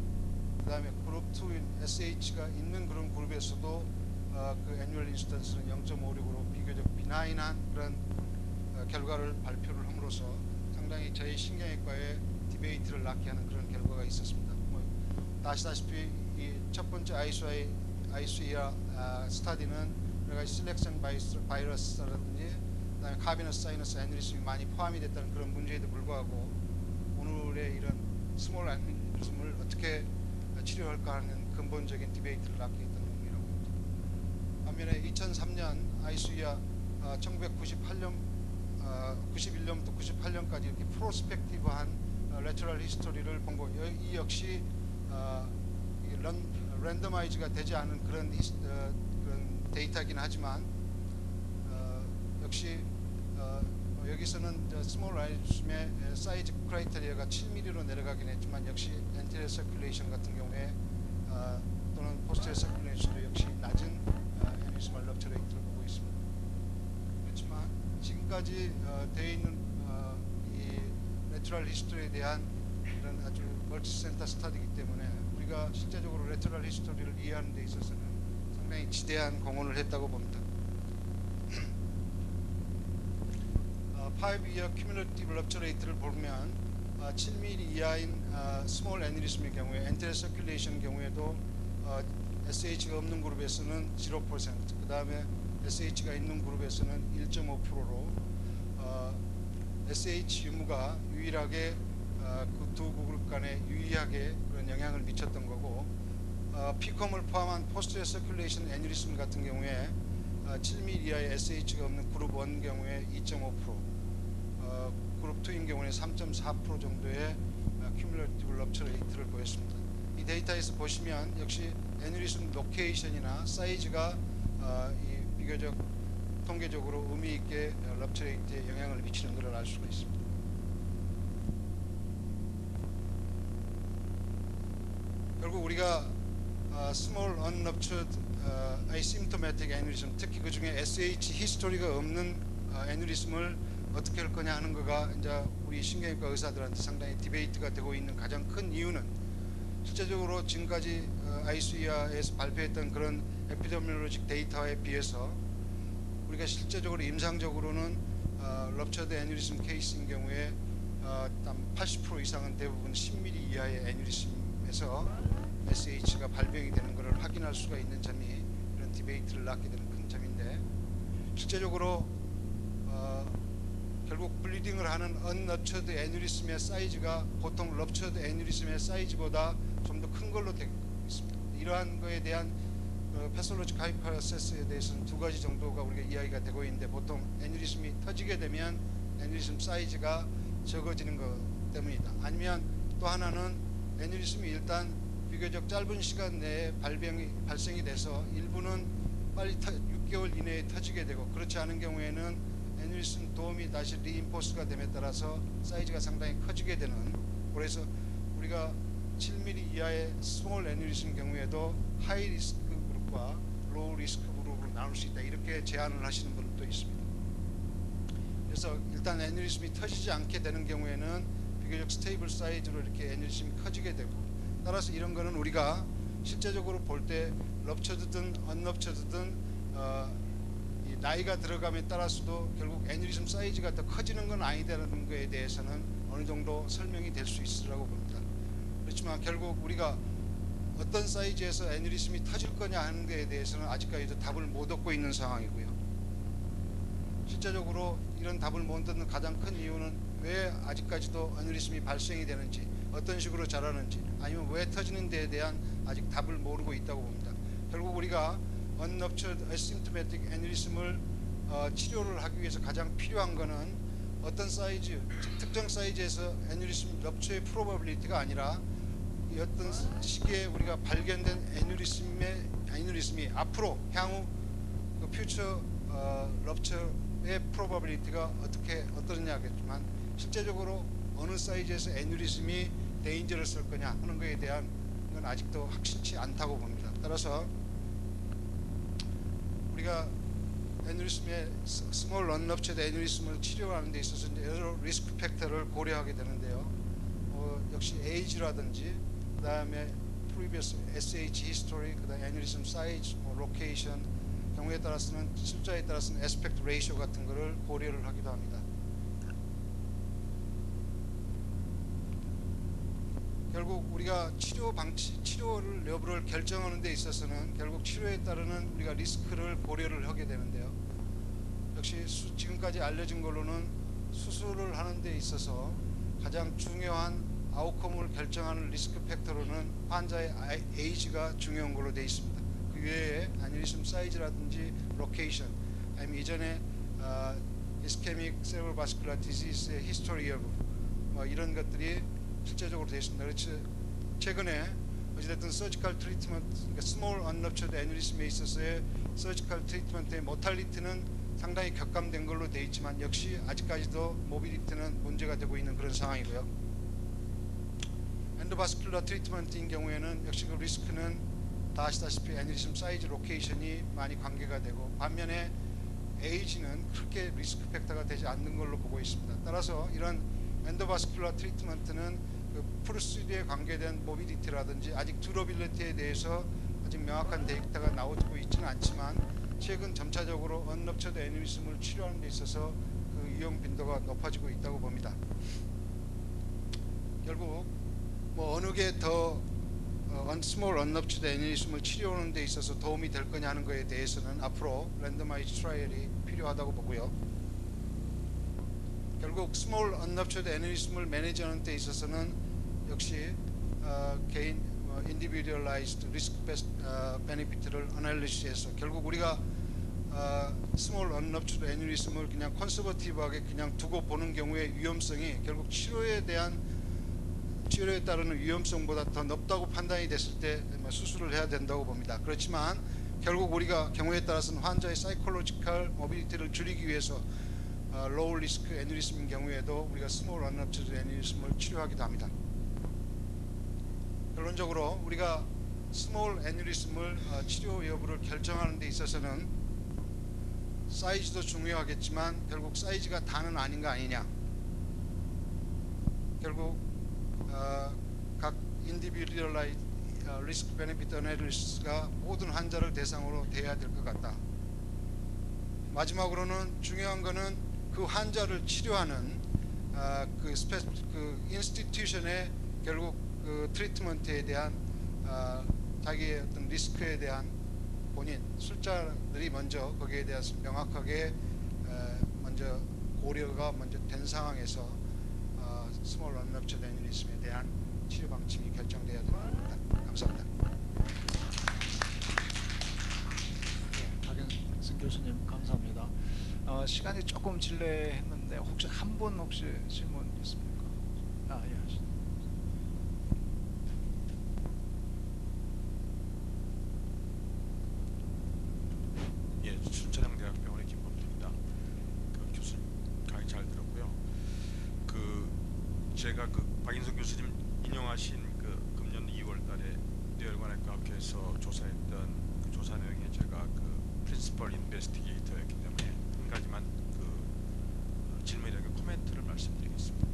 그 다음에 그룹 2인 SH가 있는 그런 그룹에서도 그 애뉴얼 인시던스는 0.56으로 비교적 비나인한 그런 결과를 발표를 함으로써 상당히 저희 신경외과에 디베이트를 낳게 하는 그런 결과가 있었습니다. 아시다시피 이 첫 번째 아이수이아 스타디는 우리가 실렉션 바이러스라든지 그다음에 카비너스 사이너스 애뉴리즘이 많이 포함이 됐다는 그런 문제에도 불구하고 오늘의 이런 스몰 애뉴리즘을 어떻게 치료할까 하는 근본적인 디베이트를 낳게 했던 논문이라고 봅니다. 반면에 2003년 아이수이아 91년부터 98년까지 이렇게 프로스펙티브한 레터럴 히스토리를 본 거 이 역시 랜더마이즈가 되지 않은 그런 데이터이긴 하지만 역시 여기서는 스몰 애뉴리즘의 사이즈 크라이테리아가 7mm로 내려가긴 했지만 역시 엔티리어 서큘레이션 같은 경우에 또는 포스terior 엔테리어 서큘레이션도 역시 낮은 애니리즘 럽처 레이트를 보고 있습니다. 그렇지만 지금까지 되어 있는 이 레트럴 히스토리에 대한 이런 아주 멀티센터 스터디이기 때문에 우리가 실제적으로 레트럴 히스토리를 이해하는 데 있어서는 상당히 지대한 공헌을 했다고 봅니다. 5-year cumulative rupture rate를 보면 7mm 이하인 스몰 애니리즘의 경우에 엔테리어 서큘레이션 경우에도 SH가 없는 그룹에서는 0%, 그 다음에 SH가 있는 그룹에서는 1.5%로 SH 유무가 유일하게 그 두 그룹 간에 유의하게 그런 영향을 미쳤던 거고, 피컴을 포함한 포스트웨어 서큘레이션 애니리즘 같은 경우에 7mm 이하의 SH가 없는 그룹 1 경우에 2.5%, 그룹 2인 경우에 3.4% 정도의 큐뮬러티브 럽처 레이트를 보였습니다. 이 데이터에서 보시면 역시 애니리즘 로케이션이나 사이즈가 이 비교적 통계적으로 의미 있게 럽처 레이트에 영향을 미치는 것을 알 수가 있습니다. 결국 우리가 스몰 언럽처드 아이심토매틱 애니리즘, 특히 그 중에 SH 히스토리가 없는 애니리즘을 어떻게 할 거냐 하는 거가 이제 우리 신경외과 의사들한테 상당히 디베이트가 되고 있는 가장 큰 이유는, 실제적으로 지금까지 ICER에서 발표했던 그런 에피데미올로직 데이터에 비해서 우리가 실제적으로 임상적으로는 럽처드 애니리즘 케이스인 경우에 80% 이상은 대부분 10mm 이하의 애니리즘에서 SH가 발병이 되는 것을 확인할 수가 있는 점이 이런 디베이트를 낳게 되는 큰 점인데, 실제적으로 결국 블리딩을 하는 언럽처드 애니리즘의 사이즈가 보통 럽처드 애니리즘의 사이즈보다 좀 더 큰 걸로 되고 있습니다. 이러한 거에 대한 패솔로직 하이퍼세스에 대해서는 두 가지 정도가 우리가 이야기가 되고 있는데, 보통 애니리즘이 터지게 되면 애니리즘 사이즈가 적어지는 것 때문이다. 아니면 또 하나는 애니리즘이 일단 비교적 짧은 시간 내에 발생이 돼서 일부는 빨리 6개월 이내에 터지게 되고, 그렇지 않은 경우에는 애니리즘 도움이 다시 리인포스가 됨에 따라서 사이즈가 상당히 커지게 되는, 그래서 우리가 7mm 이하의 스몰 애니리즘 경우에도 하이 리스크 그룹과 로우 리스크 그룹으로 나눌 수 있다, 이렇게 제안을 하시는 분도 있습니다. 그래서 일단 애니리즘이 터지지 않게 되는 경우에는 비교적 스테이블 사이즈로 이렇게 애니리즘이 커지게 되고, 따라서 이런 거는 우리가 실제적으로 볼 때 럽처드든 언럽처드든 이 나이가 들어감에 따라서도 결국 애니리즘 사이즈가 더 커지는 건 아니다라는 거에 대해서는 어느 정도 설명이 될 수 있으라고 봅니다. 그렇지만 결국 우리가 어떤 사이즈에서 애니리즘이 터질 거냐 하는 것에 대해서는 아직까지도 답을 못 얻고 있는 상황이고요. 실제적으로 이런 답을 못 얻는 가장 큰 이유는 왜 아직까지도 애니리즘이 발생이 되는지, 어떤 식으로 자라는지, 아니면 왜 터지는 데에 대한 아직 답을 모르고 있다고 봅니다. 결국 우리가 언럽처드 애시심토매틱 애니리즘을 치료를 하기 위해서 가장 필요한 거는 어떤 사이즈, 즉 특정 사이즈에서 애니리즘 럽처의 프로바빌리티가 아니라 이 어떤 시기에 우리가 발견된 애니리즘이 앞으로 향후 그 퓨처 럽처의 프로바빌리티가 어떠냐겠지만, 실제적으로 어느 사이즈에서 애니리즘이 데인저를 쓸 거냐 하는 것에 대한 건 아직도 확실치 않다고 봅니다. 따라서 우리가 애니리즘의 스몰 언럽처드 애니리즘을 치료하는 데 있어서 여러 리스크 팩터를 고려하게 되는데요. 역시 에이지라든지, 그 다음에 previous SH history, 그 다음에 애니리즘 사이즈, 로케이션, 경우에 따라서는 숫자에 따라서는 에스펙트 레이쇼 같은 거를 고려를 하기도 합니다. 결국 우리가 치료를 여부를 결정하는 데 있어서는 결국 치료에 따르는 우리가 리스크를 고려를 하게 되는데요. 역시 지금까지 알려진 걸로는 수술을 하는 데 있어서 가장 중요한 아웃컴을 결정하는 리스크 팩터로는 환자의 에이지가 중요한 걸로 되어 있습니다. 그 외에 애니리즘 사이즈라든지 로케이션, 아니면 이전에 이스케믹 세레브럴 바스큘라 디지즈의 히스토리 여부, 이런 것들이 실제적으로 되어 있습니다. 그렇지, 최근에 어찌됐든 서지컬 트리트먼트, 그러니까 스몰 언럽처드 애니리즘에 있어서의 서지컬 트리트먼트의 모탈리티는 상당히 격감된 걸로 되어 있지만, 역시 아직까지도 모빌리티는 문제가 되고 있는 그런 상황이고요. 엔도바스큘러 트리트먼트인 경우에는 역시 그 리스크는 다 아시다시피 애니리즘 사이즈 로케이션이 많이 관계가 되고 반면에 에이지는 그렇게 리스크 팩터가 되지 않는 걸로 보고 있습니다. 따라서 이런 엔도바스큘러 트리트먼트는 그 프로시디에 관계된 모비디티라든지 아직 듀러빌리티에 대해서 아직 명확한 데이터가 나오고 있지는 않지만 최근 점차적으로 언럽처드 애니리즘을 치료하는 데 있어서 그 이용 빈도가 높아지고 있다고 봅니다. 결국 뭐 어느 게 더 스몰 언럽처드 애니리즘을 치료하는 데 있어서 도움이 될 거냐 하는 것에 대해서는 앞으로 랜더마이즈 트라이얼이 필요하다고 보고요. 결국 스몰 언럽처드 애니리즘을 매니지하는 데 있어서는 역시 개인 인디비듀얼라이즈드 리스크 베네피트를 어널리시해서 결국 우리가 스몰 언럽처드 애니리즘을 그냥 컨서버티브하게 그냥 두고 보는 경우에 위험성이 결국 치료에 따르는 위험성보다 더 높다고 판단이 됐을 때 수술을 해야 된다고 봅니다. 그렇지만 결국 우리가 경우에 따라서는 환자의 사이콜로지컬 모빌리티를 줄이기 위해서 로우 리스크 애니리즘인 경우에도 우리가 스몰 언럽처드 애니리즘을 치료하기도 합니다. 결론적으로 우리가 스몰 애니리즘을 치료 여부를 결정하는 데 있어서는 사이즈도 중요하겠지만 결국 사이즈가 다는 아닌 거 아니냐. 결국 각 인디비듀얼라이즈 리스크 베네피트 어널리시스가 모든 환자를 대상으로 돼야 될 것 같다. 마지막으로는 중요한 거는 그 환자를 치료하는 그 인스티튜션의 결국 그 트리트먼트에 대한 자기의 어떤 리스크에 대한 본인 술자들이 먼저 거기에 대해서 명확하게 먼저 고려가 먼저 된 상황에서 스몰 언럽처드 애니리즘에 대한 치료 방침이 결정돼야 됩니다. 감사합니다. 네, 박영승 교수님 감사합니다. 시간이 조금 질레했는데 혹시 한 분 혹시 질문 있습니까? 예. 예, 춘천향대학병원의 김범준입니다. 그 교수님 강의 잘 들었고요. 제가 박인성 교수님 인용하신 금년 2월달에 뇌혈관외과학회에서 조사했던 그 조사 내용에 제가 프린시펄 인베스티게이터였기 때문에 한 가지만 질문이라고 코멘트를 말씀드리겠습니다.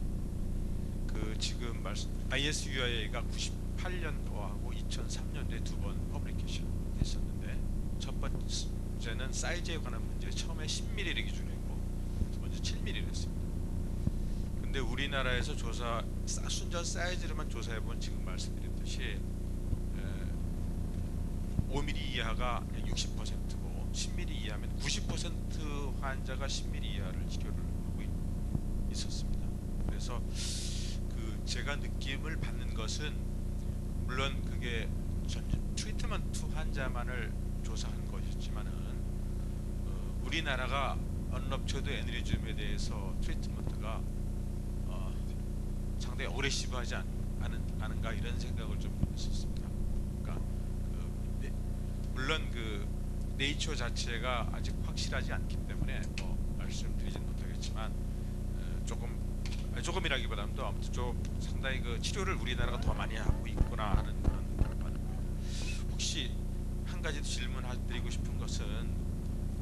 지금 ISUIA가 98년도하고 2003년도에 두 번 퍼블리케이션 됐었는데 첫 번째는 사이즈에 관한 문제 처음에 10mm를 기준이고 두 번째 7mm를 했습니다. 근데 우리나라에서 순전 사이즈로만 조사해본 지금 말씀드렸듯이 5mm 이하가 60%고 10mm 이하면 90% 환자가 10mm 이하를 치료를 하고 있었습니다. 그래서 제가 느낌을 받는 것은 물론 그게 트리트먼트 환자만을 조사한 것이지만은 우리나라가 언럽처드 애니리즘에 대해서 트리트먼트가 상당히 어그레시브하지 않은가 이런 생각을 좀 했었습니다. 그러니까 물론 네이처 자체가 아직 확실하지 않기 때문에 말씀드리진 못하겠지만 조금이라기보다도 아무튼 좀 상당히 치료를 우리나라가 더 많이 하고 있구나 하는 그런 걸 받고요. 혹시 한 가지 질문드리고 싶은 것은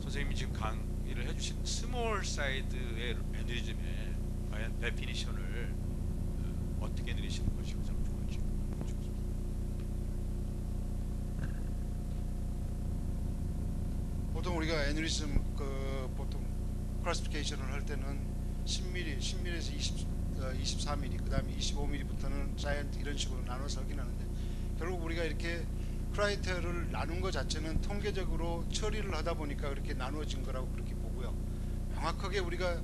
선생님이 지금 강의를 해주신 스몰 사이드의 애니리즘의 과연 데피니션을 어떻게 내리시는 것이 가장 좋은지. 보통 우리가 애니리즘 보통 클래시피케이션을 할 때는 10mm에서 24mm, 그 다음에 25mm부터는 자이언트 이런 식으로 나눠서 하긴 하는데 결국 우리가 이렇게 크라이테리아를 나눈 것 자체는 통계적으로 처리를 하다 보니까 그렇게 나누어진 거라고 그렇게 보고요. 명확하게 우리가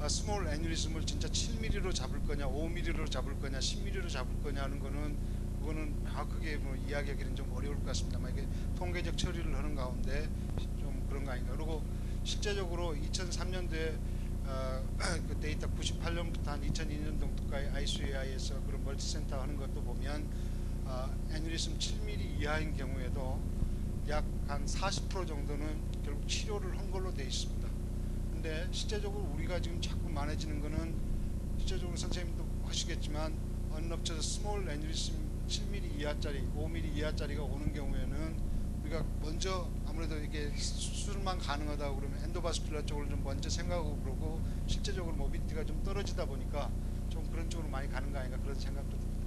스몰 애니리즘을 진짜 7mm로 잡을 거냐, 5mm로 잡을 거냐, 10mm로 잡을 거냐 하는 그거는 명확하게 이야기하기는 좀 어려울 것 같습니다만 이게 통계적 처리를 하는 가운데 좀 그런 거 아닌가. 그리고 실제적으로 2003년도에 그 데이터 98년부터 한 2002년 정도까지 ICUI에서 그런 멀티센터 하는 것도 보면 애니리즘 7mm 이하인 경우에도 약 한 40% 정도는 결국 치료를 한 걸로 되어 있습니다. 근데 실제적으로 우리가 지금 자꾸 많아지는 거는 실제적으로 선생님도 하시겠지만 언럽처드 스몰 애니리즘 7mm 이하짜리, 5mm 이하짜리가 오는 경우에는 우리가 먼저 아무래도 이게 수술만 가능하다고 그러면 엔도바스큘라 쪽을 좀 먼저 생각하고 그러고 실제적으로 모빌리티가 좀 떨어지다 보니까 좀 그런 쪽으로 많이 가는 거 아닌가 그런 생각도 듭니다.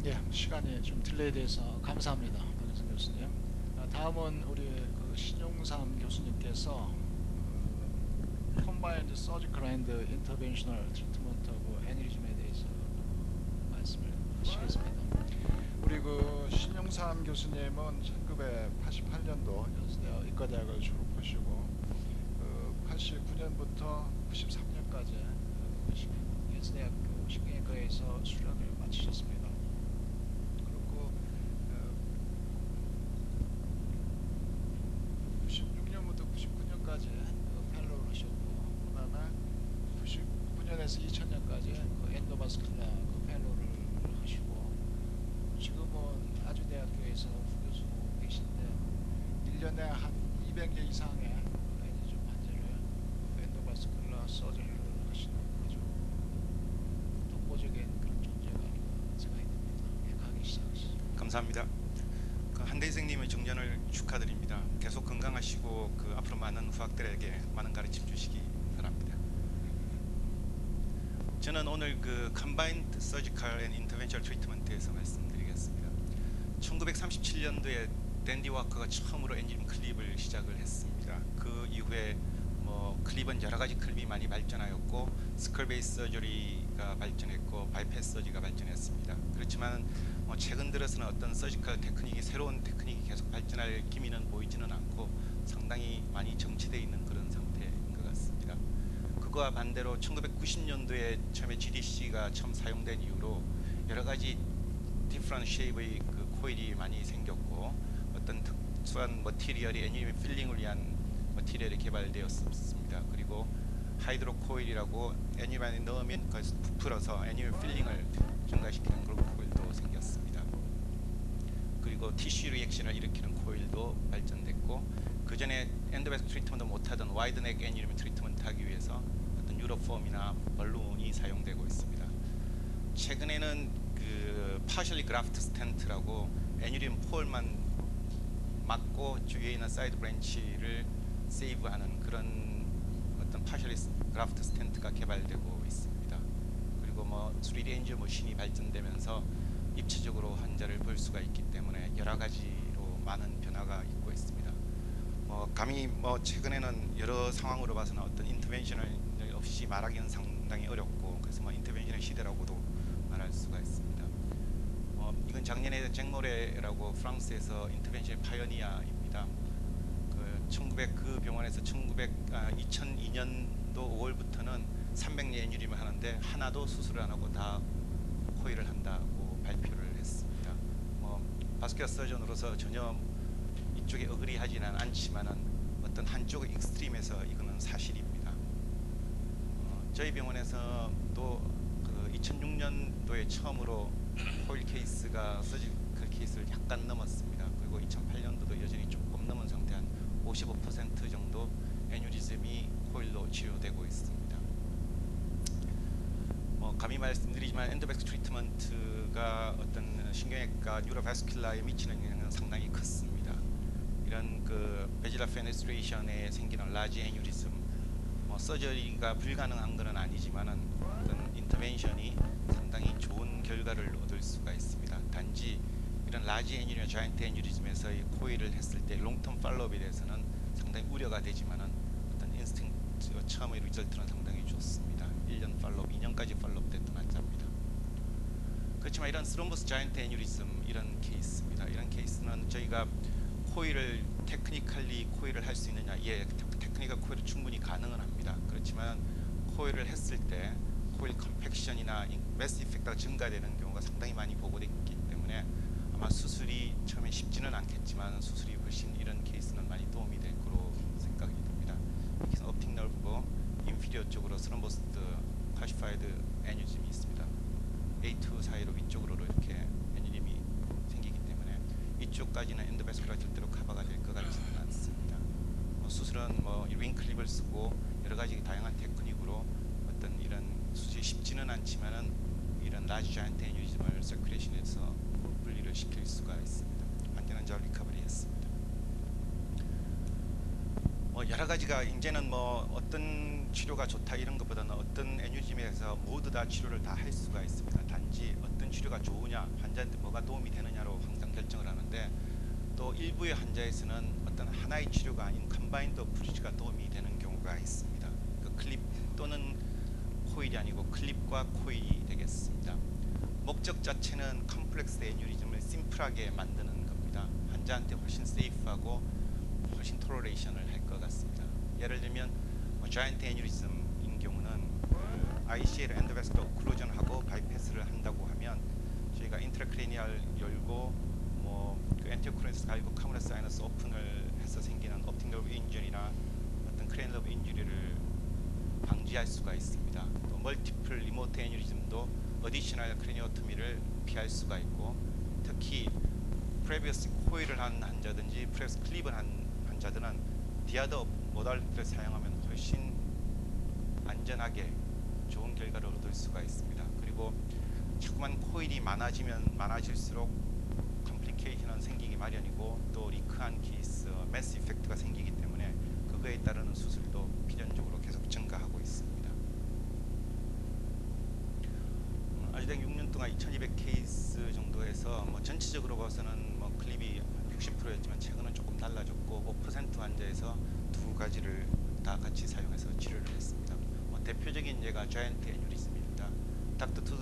예, 시간이 좀 딜레이 돼서 감사합니다, 박인선 교수님. 다음은 우리 그 신용삼 교수님께서 Combined Surgical and Interventional Treatment of Aneurysm에 대해서 말씀을 하시겠습니다. 우리 그 신용삼 교수님은 1988년도 연세대학 의과대학을 졸업하시고 89년부터 93년까지 연세대학 신경외과에서 수련을 마치셨습니다. 그리고 96년부터 99년까지 펠로우를 하셨고, 그다음에 99년에서 2000년까지 엔도바스큘라 펠로우를 하시고, 지금은 아주대학교에서副교수로 계신데 1년에 한 200개 이상의 에니즘 환자를 엔도바스큘라 서저리를 하시는 아주 독보적인 그런 존재가 생각이 듭니다. 예, 강의 시작하시죠. 감사합니다. 한대 선생님의 정년을 축하드립니다. 계속 건강하시고 앞으로 많은 후학들에게 많은 가르침 주시기 바랍니다. 저는 오늘 Combined Surgical and Interventional Treatment에서 말씀드리겠습니다. 1937년도에 댄디 워커가 처음으로 엔지니어링 클립을 시작을 했습니다. 그 이후에 클립은 여러 가지 클립이 많이 발전하였고, 스컬 베이스 서저리가 발전했고, 바이패스 서저리가 발전했습니다. 그렇지만 최근 들어서는 어떤 서지컬 테크닉이, 새로운 테크닉이 계속 발전할 기미는 보이지는 않고 상당히 많이 정체되어 있는 그런 상태인 것 같습니다. 그거와 반대로 1990년도에 처음에 GDC가 처음 사용된 이후로 여러 가지 디프런트 쉐입의 코일이 많이 생겼고, 어떤 특수한 머티리얼이 애니메 필링을 위한 머티리얼이 개발되었습니다. 그리고 하이드로 코일이라고 애니메에 넣으면 거기서 부풀어서 애니메 필링을 증가시키는 그런 코일도 생겼습니다. 그리고 티슈 리액션을 일으키는 코일도 발전됐고, 그 전에 엔도베스크 트리트먼트 못하던 와이드넥 애니메 트리트먼트 하기 위해서 어떤 유로폼이나 벌룬이 사용되고 있습니다. 최근에는 partially graft stent라고 애니림 폴만 막고 주위에 있는 사이드 브랜치를 세이브하는 그런 어떤 partially graft stent가 개발되고 있습니다. 그리고 3D 엔지오 머신이 발전되면서 입체적으로 환자를 볼 수가 있기 때문에 여러 가지로 많은 변화가 있고 있습니다. 감히 최근에는 여러 상황으로 봐서는 어떤 인터벤션을 없이 말하기는 상당히 어렵고, 그래서 인터벤션의 시대라고도 말할 수가 있습니다. 이건 작년에 잭모레라고 프랑스에서 인터벤션의 파이어니아입니다. 그 병원에서 2002년도 5월부터는 300리 애뉴림을 하는데 하나도 수술을 안 하고 다 코일을 한다고 발표를 했습니다. 바스큘러 서전으로서 전혀 이쪽에 어그리하지는 않지만은 어떤 한쪽의 익스트림에서 이거는 사실입니다. 저희 병원에서 또 2006년도에 처음으로 코일 케이스가 서지컬 케이스를 약간 넘었습니다. 그리고 2008년도도 여전히 조금 넘은 상태, 한 55% 정도 애뉴리즘이 코일로 치료되고 있습니다. 감히 말씀드리지만 엔도베스크 트리트먼트가 어떤 신경외과 뉴로바스큘라에 미치는 영향은 상당히 컸습니다. 이런 베질라 페네스트레이션에 생기는 라지 애뉴리즘, 서저리가 불가능한 것은 아니지만은 어떤 인터벤션이 상당히 좋은 결과를 얻을 수가 있습니다. 단지 이런 라지 애뉴리즘, 자이언트 애뉴리즘에서의 코일을 했을 때 롱텀 팔로업에 대해서는 상당히 우려가 되지만은 어떤 인스팅트 처음의 리절트는 상당히 좋습니다. 1년 팔로업, 2년까지 팔로업 됐던 환자입니다. 그렇지만 이런 스롬보스 자이언트 애뉴리즘 이런 케이스입니다. 이런 케이스는 저희가 코일을 테크니컬리 코일을 할 수 있느냐? 예, 테크니컬 코일은 충분히 가능은 합니다. 그렇지만 코일을 했을 때 코일 컴팩션이나 매스 이펙트가 증가되는 경우가 상당히 많이 보고됐기 때문에 아마 수술이 처음에 쉽지는 않겠지만 수술이 훨씬 이런 케이스는 많이 도움이 될 거로 생각이 듭니다. 여기서 옵틱 널브고 인피리어 쪽으로 스럼보스드 카시파이드 애뉴즘이 있습니다. A2 사이로 위쪽으로 이렇게 애뉴즘이 생기기 때문에 이쪽까지는 엔도베스큘라 절대로 커버가 될 것 같지는 않습니다. 수술은 윙클립을 쓰고 여러 가지 다양한 테크닉으로 어떤 이런 수술이 쉽지는 않지만은 이런 라지 자이언트 애뉴리즘을 서큘레이션에서 분리를 시킬 수가 있습니다. 환자는 잘 리커버리했습니다. 여러 가지가 이제는 뭐 어떤 치료가 좋다 이런 것보다는 어떤 애뉴리즘에서 모두 다 치료를 다 할 수가 있습니다. 단지 어떤 치료가 좋으냐, 환자한테 뭐가 도움이 되느냐로 항상 결정을 하는데, 또 일부의 환자에서는 어떤 하나의 치료가 아닌 컴바인드 어프로치가 도움이 되는 경우가 있습니다. 그 클립 또는 코일이 아니고 클립과 코일이 되겠습니다. 목적 자체는 컴플렉스 애뉴리즘을 심플하게 만드는 겁니다. 환자한테 훨씬 세이프하고 훨씬 톨러레이션을 할 것 같습니다. 예를 들면 자이언트 애뉴리즘인 경우는 ICL 엔도베스컬 오클루전하고 바이패스를 한다고 하면 저희가 인트라크레니얼 열고 그 엔티오크레니스 갈고 카메라 사이너스 오픈을 해서 생기는 옵틱 러브 인jury나 어떤 크레인 러브 인jury를 방지할 수가 있습니다. 또 멀티플 리모트 애뉴리즘도 어디셔널 크레니오토미를 피할 수가 있고, 특히 프레비어스 코일을 한 환자든지 프레비어스 클립을 한 환자들은 디아더 모달리티를 사용하면 훨씬 안전하게 좋은 결과를 얻을 수가 있습니다. 그리고 자꾸만 코일이 많아지면 많아질수록 컴플리케이션은 생기기 마련이고, 또 리크한 케이스, 매스 이펙트가 생기기 때문에 그거에 따르는 수술도 필연적으로 계속 증가하고 있습니다. 아직까지 6년 동안 2200 케이스 정도에서 전체적으로 봐서는 클립이 60%였지만 최근은 조금 달라졌고 5% 환자에서 두 가지를 다 같이 사용해서 치료를 했습니다. 대표적인 예가 자이언트 애뉴리즘입니다. 닥터 투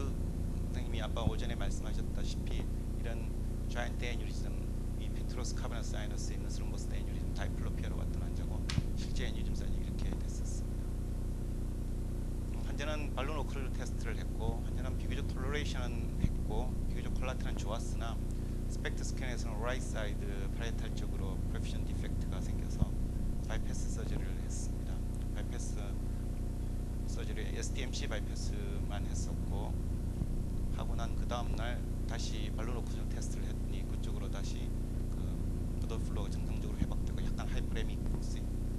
선생님이 아까 오전에 말씀하셨다시피 이런 자이언트 애뉴리즘, 이 페트로스 카베나 사이너스에 있는 스롬보스 애뉴리즘 다이플로피아로 왔던 환자고, 실제 애뉴리즘 사인이 이렇게 됐었습니다. 환자는 발론 오클루 테스트를 했고, 환자는 비교적 톨러레이션은 했고 비교적 콜라테는 좋았으나 스펙트 스캔에서는 라이트 사이드 파레탈 쪽으로 프레피션 디펙트가 생겨서 바이패스 서저리를 했습니다. 바이패스 서저리 SDMC 바이패스만 했었고, 하고 난 그 다음날 다시 발론 오클루전 테스트를 했더니 그쪽으로 다시 그 블러드 플로우가 정상적으로 회복되고 약간 하이프레믹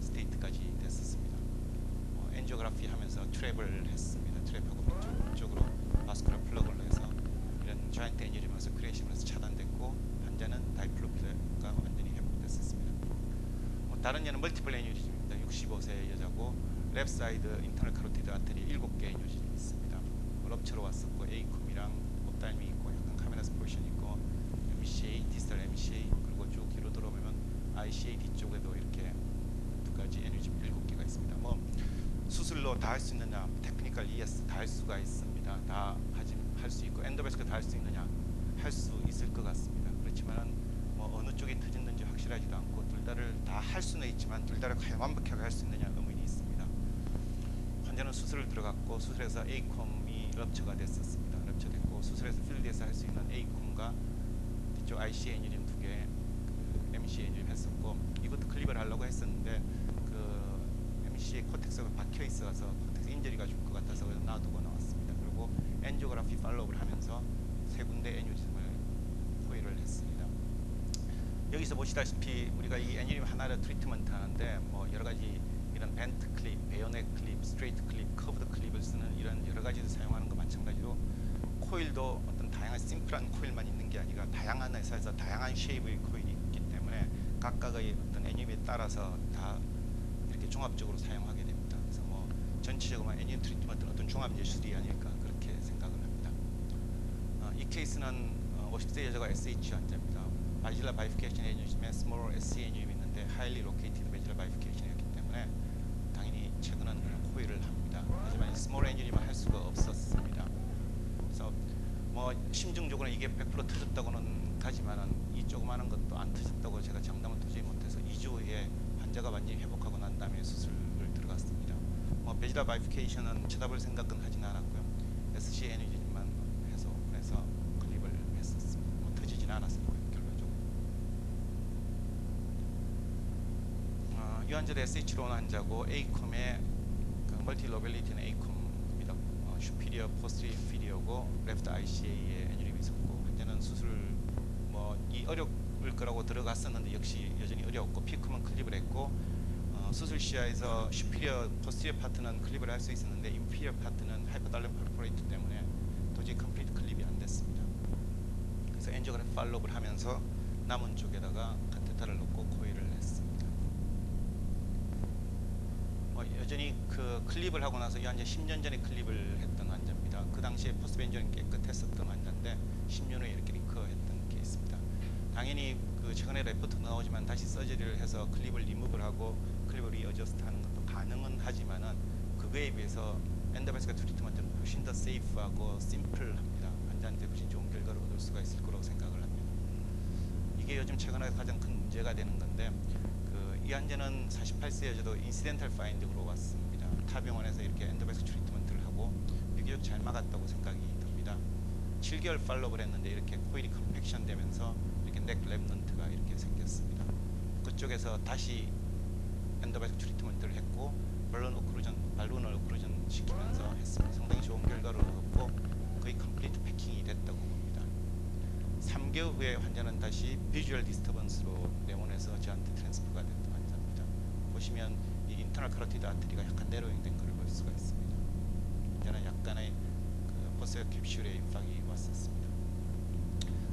스테이트까지 됐었습니다. 엔지오그래피 하면서 트랩을 했습니다. 트랩하고 위쪽으로 바스쿠라 플러그를 해서 이런 자이언트 애뉴리즘에서 크리에이션에서 차단됐고, 환자는 다이플로피아가 완전히 회복됐었습니다. 다른 예는 멀티플 애뉴리즘입니다. 65세 여자고 랩 사이드 인터널 카로티드 아테리 7개 애뉴리즘이 있습니다. 럽처로 왔었고 에이쿰이랑 옵달미 있고 약간 카메라스 포지션 있고 MCA, 디스탈 MCA, 그리고 쭉 뒤로 돌아보면 ICA 뒤쪽에도 이렇게 두 가지 애뉴리즘 7개가 있습니다. 수술로 다 할 수 있느냐, 테크니컬 ES 다 할 수가 있습니다. 다 할 수 있고, 엔도베스크 다 할 수 있느냐, 할 수 있을 것 같습니다. 그렇지만 어느 쪽이 터졌는지 확실하지도 않고, 둘 다를 다 할 수는 있지만 둘 다를 과연 완벽하게 할 수 있느냐 의문이 있습니다. 환자는 수술을 들어갔고, 수술에서 A콤이 럽처가 됐었습니다. 럽처됐고, 수술에서 필드에서 할 수 있는 A콤과 뒤쪽 IC 애뉴리즘 2개, 그 MC 애뉴리즘 했었고, 이것도 클립을 하려고 했었는데 그 MC의 코텍스가 박혀 있어서 코텍스 인저리가 줄 것 같아서 놔두고 나왔습니다. 그리고 엔지오그래피 팔로우를 하면서 세 군데 애뉴리즘을 포위를 했습니다. 여기서 보시다시피 우리가 이 애뉴리즘 하나를 트리트먼트 하는데 여러 가지 이런 벤트 클립, 베요넷 클립, 스트레이트 클립, 커브드 클립을 쓰는 이런 여러 가지를 사용하는 것 마찬가지로 코일도 어떤 다양한 심플한 코일만 있는 게 아니라 다양한 회사에서 다양한 쉐입의 코일이 있기 때문에 각각의 어떤 애뉴리즘에 따라서 다 이렇게 종합적으로 사용하게 됩니다. 그래서 전체적으로 애뉴리즘 트리트먼트는 어떤 종합 예술이 아닐까 그렇게 생각을 합니다. 이 케이스는 50세 여자가 SH 환자입니다. 바지라 바이피케이션 애뉴리즘에 스몰 SC 애뉴리즘이 있는데 하일리 로케이티드 바지라 바이피케이션이었기 때문에 당연히 최근은 그냥 코일을 합니다. 하지만 스몰 애뉴리즘은 할 수가 없었습니다. 그래서 심증적으로는 이게 100% 터졌다고는 하지만은 이 조그마한 것도 안 터졌다고 제가 장담은 도저히 못해서 2주 후에 환자가 완전히 회복하고 난 다음에 수술을 들어갔습니다. 베지라 바이피케이션은 쳐다볼 생각은 하진 않았고요. SC 애뉴리즘만 해서 클립을 했었습니다. 터지진 않았습니다. 결과적으로. 이 환자도 SH로 온 환자고 A콤의 그 멀티로벨리티는 A콤입니다. 슈피리어, 포스트리어, 인피리어고 레프트 ICA에 애뉴리즘이 있었고, 환자는 수술 이 어려울 거라고 들어갔었는데 역시 여전히 어려웠고, 피크만 클립을 했고, 수술 시야에서 슈피리어, 포스티리어 파트는 클립을 할 수 있었는데 인피리어 파트는 하이퍼달렌 퍼포레이트 때문에 도저히 도저히 컴플리트 클립이 안 됐습니다. 그래서 엔지오그래피 팔로우를 하면서 남은 쪽에다가 카테터를 넣고 코일을 했습니다. 여전히 그 클립을 하고 나서 이 환자 10년 전에 클립을 했던 환자입니다. 그 당시에 포스트 벤저는 깨끗했었던 환자인데 10년 후에 이렇게 리커했던 케이스입니다. 당연히 그 최근에 레포트 나오지만 다시 서저리를 해서 클립을 리무브를 하고 클립을 리어저스트 하는 것도 가능은 하지만은 그거에 비해서 엔도베스컬 트리트먼트는 훨씬 더 세이프하고 심플합니다. 환자한테 훨씬 좋은 결과를 얻을 수가 있을 거라고 생각을 합니다. 이게 요즘 최근에 가장 큰 문제가 되는 건데 이 환자는 48세 여자도 인시덴탈 파인딩으로 왔습니다. 타병원에서 이렇게 엔도베스컬 트리트먼트를 하고 비교적 잘 막았다고 생각이 듭니다. 7개월 팔로우를 했는데 이렇게 코일이 컴팩션 되면서 이렇게 넥 랩넌트가 이렇게 생겼습니다. 그쪽에서 다시 엔도베스컬 트리트먼트를 했고 발론을 오클루전 시키면서 했습니다. 상당히 좋은 결과를 얻었고 거의 컴플리트 패킹이 됐다고 봅니다. 3개월 후에 환자는 다시 비주얼 디스터번스로 내원해서 저한테 트랜스퍼가 됐던 환자입니다. 보시면 이 인터널 카로티드 아트리가 약간 내로잉된 것을 볼 수가 있습니다. 환자는 약간의 그 포스터 캡슐에 임박이 왔었습니다.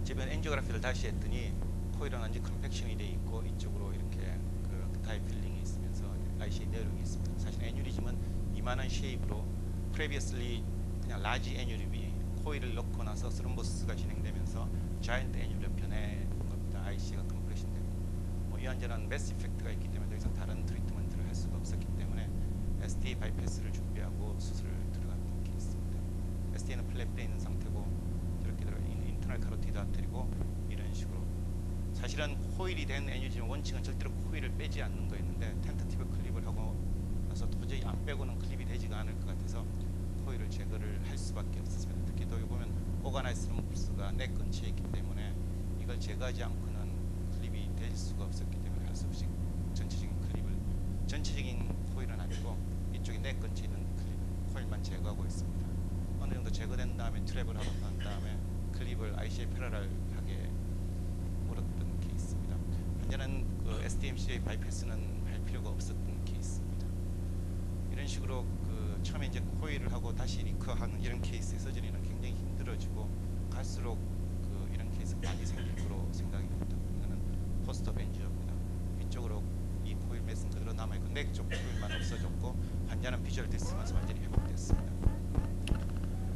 제가 엔지오그래피를 다시 했더니 코일은 완전 컴팩션이 돼 있고 이쪽으로 이렇게 그 타입 필링이 있으면서 ICA 내로잉이 있습니다. 사실 애뉴리즘은 이만한 쉐입으로 previously 그냥 라지 애뉴리즘이 코일을 넣고 나서 스럼보스가 진행되면서 자이언트 애뉴리즘으로 변해 겁니다. IC가 컴프레션 되고 이 환자는 매스 이펙트가 있기 때문에 더 이상 다른 트리트먼트를 할 수가 없었기 때문에 STA 바이패스를 준비하고 수술을 들어갔던 케이스입니다. STA는 플랩돼 있는 상태고 저렇게 들어 인터널 카로티드 아트리고 이런 식으로 사실은 코일이 된 애뉴리즘 원칙은 절대로 코일을 빼지 않는 거였는데 텐터티브 클립을 하고 나서 도저히 안 빼고는 클립이 되지가 않을 것 같아서 코일을 제거를 할 수밖에 없었습니다. 특히 또 여기 보면 오가나이즈 스럼보스가 넥 근처에 있기 때문에 이걸 제거하지 않고는 클립이 될 수가 없었기 때문에 할 수 없이 전체적인 코일은 아니고 이쪽에 넥 근처에 있는 코일만 제거하고 있습니다. 어느 정도 제거된 다음에 트랩을 하고 난 다음에 클립을 IC에 패러럴하게 물었던 케이스입니다. 현재는 그 SDMC의 바이패스는 할 필요가 없었던 케이스입니다. 이런 식으로 그 처음에 이제 코일을 하고 다시 리커하는 이런 케이스의 서저리는 굉장히 힘들어지고 갈수록 그 이런 케이스가 많이 생길 거로 생각이 됩니다. 이거는 포스터 벤저입니다. 이쪽으로 이 코일 매스는 그대로 남아있고 넥 쪽 코일만 없어졌고 환자는 비주얼 디스턴스 완전히 회복됐습니다.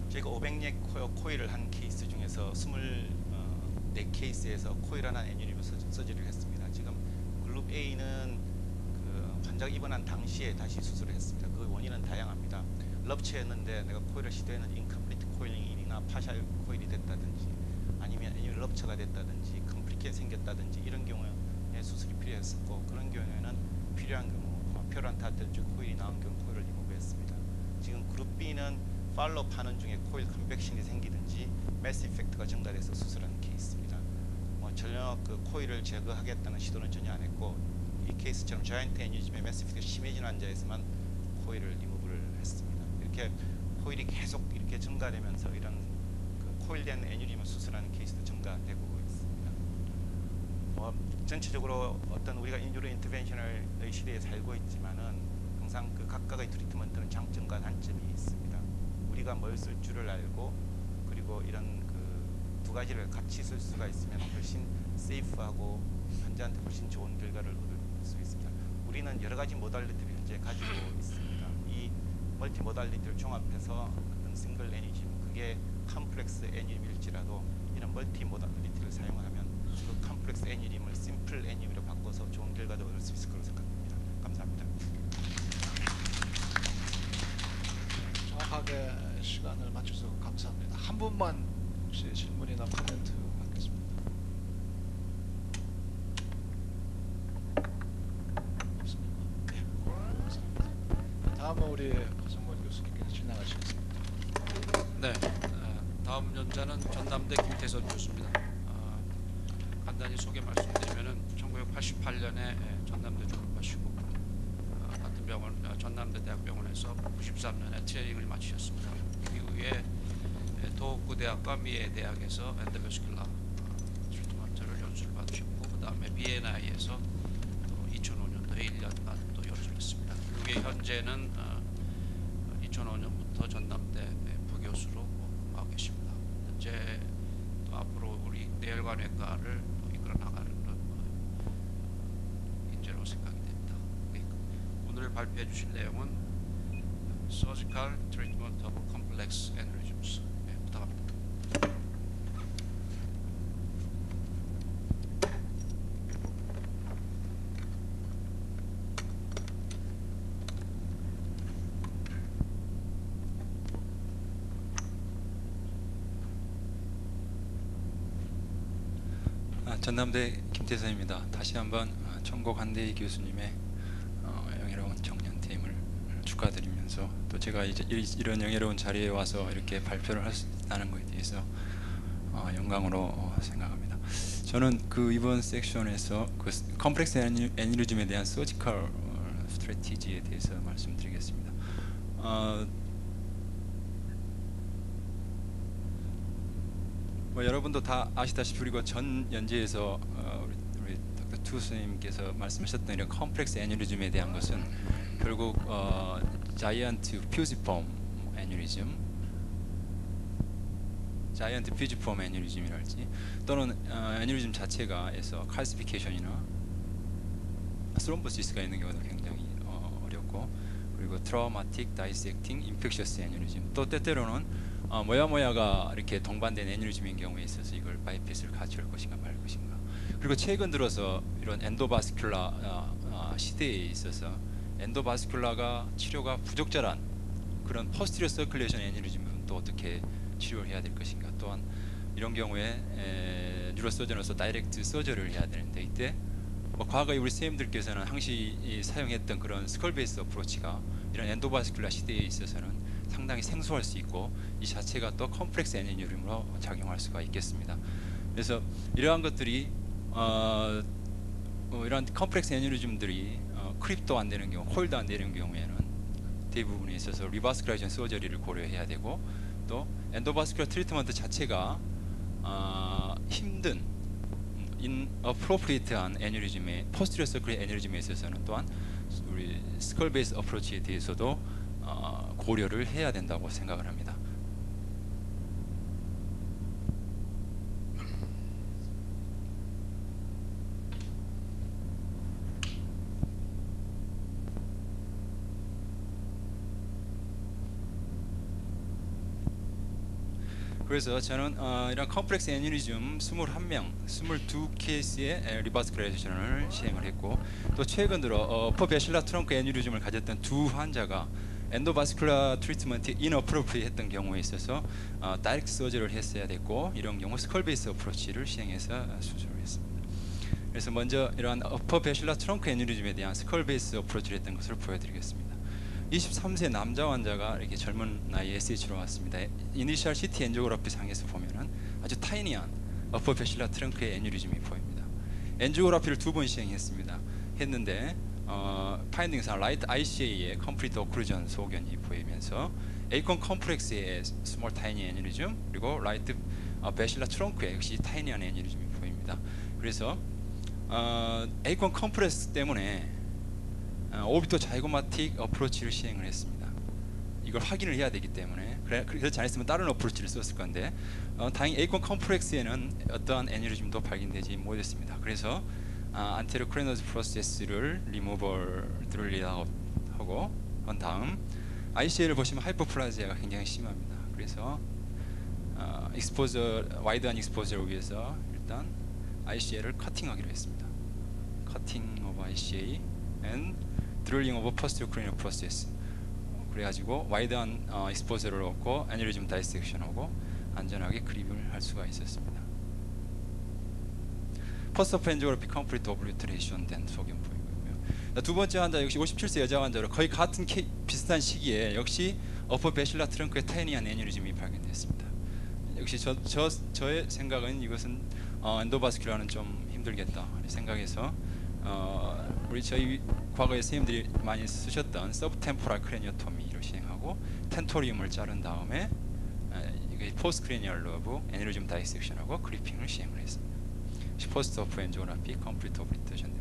저희가 500렉 코일을 한 케이스 중에서 24케이스에서 코일 하나 애뉴리즘 서저리를 했습니다. 지금 그룹 A는 그 환자가 입원한 당시에 다시 수술을 했습니다. 그 원인은 다양합니다. 럽처였는데 내가 코일을 시도했는데 인컴플리트 코일링이나 파샬 코일이 됐다든지 아니면 애뉴리 럽처가 됐다든지 컴플리케이션 생겼다든지 이런 경우에 수술이 필요했었고 그런 경우에는 필요한 경우 표란 타들 쪽 코일이 나온 경우 코일을 리무브했습니다. 지금 그룹 B는 팔로업 하는 중에 코일 컨벡션이 생기든지 매스 이펙트가 증가돼서 수술하는 케이스입니다. 전혀 그 코일을 제거하겠다는 시도는 전혀 안 했고 이 케이스처럼 자이언트 애뉴리즘의 매스 이펙트가 심해진 환자에서만 코일을 리무브를 했습니다. 이렇게 코일이 계속 이렇게 증가되면서 이런 그 코일된 애뉴리즘을 수술하는 케이스도 증가되고 있습니다. 전체적으로 어떤 우리가 인유로 인터벤셔널의 시대에 살고 있지만은 항상 그 각각의 트리트먼트는 장점과 단점이 있습니다. 우리가 뭘 쓸 줄을 알고 그리고 이런 그 두 가지를 같이 쓸 수가 있으면 훨씬 세이프하고 환자한테 훨씬 좋은 결과를 얻을 수 있습니다. 우리는 여러 가지 모달리티를 현재 가지고 있습니다. 이 멀티 모달리티를 종합해서 어떤 싱글 애니즘 그게 컴플렉스 애니즘일지라도 이런 멀티 모달리티를 사용하면 그 컴플렉스 애니즘을 심플 애니즘으로 바꿔서 좋은 결과도 얻을 수 있을 거라고 생각합니다. 감사합니다. 정확하게 시간을 맞춰서 감사합니다. 한 분만 혹시 질문이나 코멘트 받겠습니다. 없습니까? 네, 감사합니다. 다음은 우리 허성권 교수님께서 진행하시겠습니다. 네, 다음 연자는 전남대 김태선 교수입니다. 간단히 소개 말씀드리면은 1988년에 전남대 졸업하시고 같은 병원 전남대 대학병원에서 93년에 트레이닝을 마치셨습니다. 이후에 도읍구대학과 미에대학에서 엔도베스큘라 트리트먼트를 연수를 받으셨고 그 다음에 BNI에서 2005년도에 1년간 또 연수를 했습니다. 그게 현재는 2005년부터 전남대 부교수로 하고 계십니다. 이제 또 앞으로 우리 뇌혈관외과를 또 이끌어 나가는 그런 인재라고 생각이 됩니다. 오늘 발표해 주실 내용은 Surgical Treatment of Complex Aneurysms. 네, 부탁합니다. 전남대 김태선입니다. 다시 한번 천곡 한대희 교수님의 영예로운 정년 퇴임을 축하드리면서 또 제가 이제 이런 영예로운 자리에 와서 이렇게 발표를 할 수 있다는 것에 대해서 영광으로 생각합니다. 저는 그 이번 섹션에서 그 컴플렉스 애니리즘에 대한 서지컬 스트래티지에 대해서 말씀드리겠습니다. 뭐 여러분도 다 아시다시피 그리고 전 연재에서 우리 닥터 투 선생님께서 말씀하셨던 이런 컴플렉스 애니리즘에 대한 것은 결국 자이언트 퓨지폼 애니리즘, 자이언트 퓨지폼 애니리즘이랄지 또는 애니리즘 자체가에서 칼시피케이션이나 스롬보시스가 있는 경우도 굉장히 어렵고, 그리고 트라우마틱, 다이섹팅, 인펙셔스 애니리즘, 또 때때로는 모야모야가 이렇게 동반된 애니리즘인 경우에 있어서 이걸 바이패스를 가져올 것인가 말 것인가. 그리고 최근 들어서 이런 엔도바스큘라 시대에 있어서 엔도바스큘라가 치료가 부적절한 그런 포스티리어 서큘레이션 애니리즘은 또 어떻게 치료를 해야 될 것인가. 또한 이런 경우에 뉴로서전으로서 다이렉트 서저리를 해야 되는데, 이때 뭐 과거에 우리 선생님들께서는 항시 사용했던 그런 스컬 베이스 어프로치가 이런 엔도바스큘라 시대에 있어서는 상당히 생소할 수 있고, 이 자체가 또 컴플렉스 애니리즘으로 작용할 수가 있겠습니다. 그래서 이러한 것들이 이러한 컴플렉스 애니리즘들이 크립도 안 되는 경우, 홀도 안 되는 경우에는 대부분에 있어서 리바스큘라이션 서저리를 고려해야 되고, 또 엔도바스큘라 트리트먼트 자체가 힘든 인어프로프리에이트한 애니리즘의 포스티리어 서큘레이션 애니리즘에 있어서는 또한 우리 스컬 베이스 어프로치에 대해서도 고려를 해야 된다고 생각을 합니다. 그래서 저는 이런 컴플렉스 애니리즘 21명, 22케이스의 리바스큘라이제이션을 시행을 했고, 또 최근 들어 어퍼베실라 트렁크 애니리즘을 가졌던 두 환자가 엔도바스큘라 트리트먼트 인어프로프리했던 경우에 있어서 다이렉트 서저리를 했어야 됐고, 이런 경우 스컬 베이스 어프로치를 시행해서 수술을 했습니다. 그래서 먼저 이러한 어퍼베실라 트렁크 애니리즘에 대한 스컬 베이스 어프로치를 했던 것을 보여드리겠습니다. 23세 남자 환자가 이렇게 젊은 나이에 SH로 왔습니다. 이니셜 CT 엔지오그래피 상에서 보면은 아주 타이니한 어퍼베실라 트렁크의 애니리즘이 보입니다. 엔지오그래피를 2번 시행했습니다. 했는데 파인딩상 라이트 ICA의 컴플리트 오클루전 소견이 보이면서 에이콘 컴플렉스의 스몰 타이니 애니리즘, 그리고 라이트 베실라 트렁크의 역시 타이니한 애니리즘이 보입니다. 그래서 에이콘 컴플렉스 때문에 오비토 자이고마틱 어프로치를 시행을 했습니다. 이걸 확인을 해야 되기 때문에, 그렇지 않았으면 다른 어프로치를 썼을 건데 다행히 에이콘 컴플렉스에는 어떠한 애니리즘도 발견되지 못했습니다. 그래서 안테리어 크레너즈 프로세스를 리무벌 드릴하고 한 다음 ICA를 보시면 하이퍼플라지아가 굉장히 심합니다. 그래서 익스포저, 와이드한 익스포저를 위해서 일단 ICA를 커팅하기로 했습니다. 커팅 오브 ICA and 드릴링 오브 포스티리어 크레니얼 프로세스. 그래가지고 와이드한 익스포저를 얻고 애니리즘 다이섹션하고 안전하게 그립을 할 수가 있었습니다. 포스트 엔지오그래피 컴플리트 오블리터레이션 된 소견 보이고요. 두 번째 환자 역시 57세 여자 환자로 거의 같은 비슷한 시기에 역시 어퍼 베실라 트렁크의 타이니한 애니리즘이 발견됐습니다. 역시 저의 생각은 이것은 엔도바스큘라는 좀 힘들겠다 생각해서 우리 저희 과거에 선생님들이 많이 쓰셨던 서브템포랄 크레니오토미를 시행하고 텐토리움을 자른 다음에 포스트 크레니얼 러브 애니리즘 다이섹션하고 그리핑을 시행을 했습니다. 포스트 오프 엔지오그래피 컴플리트 오블리터레이션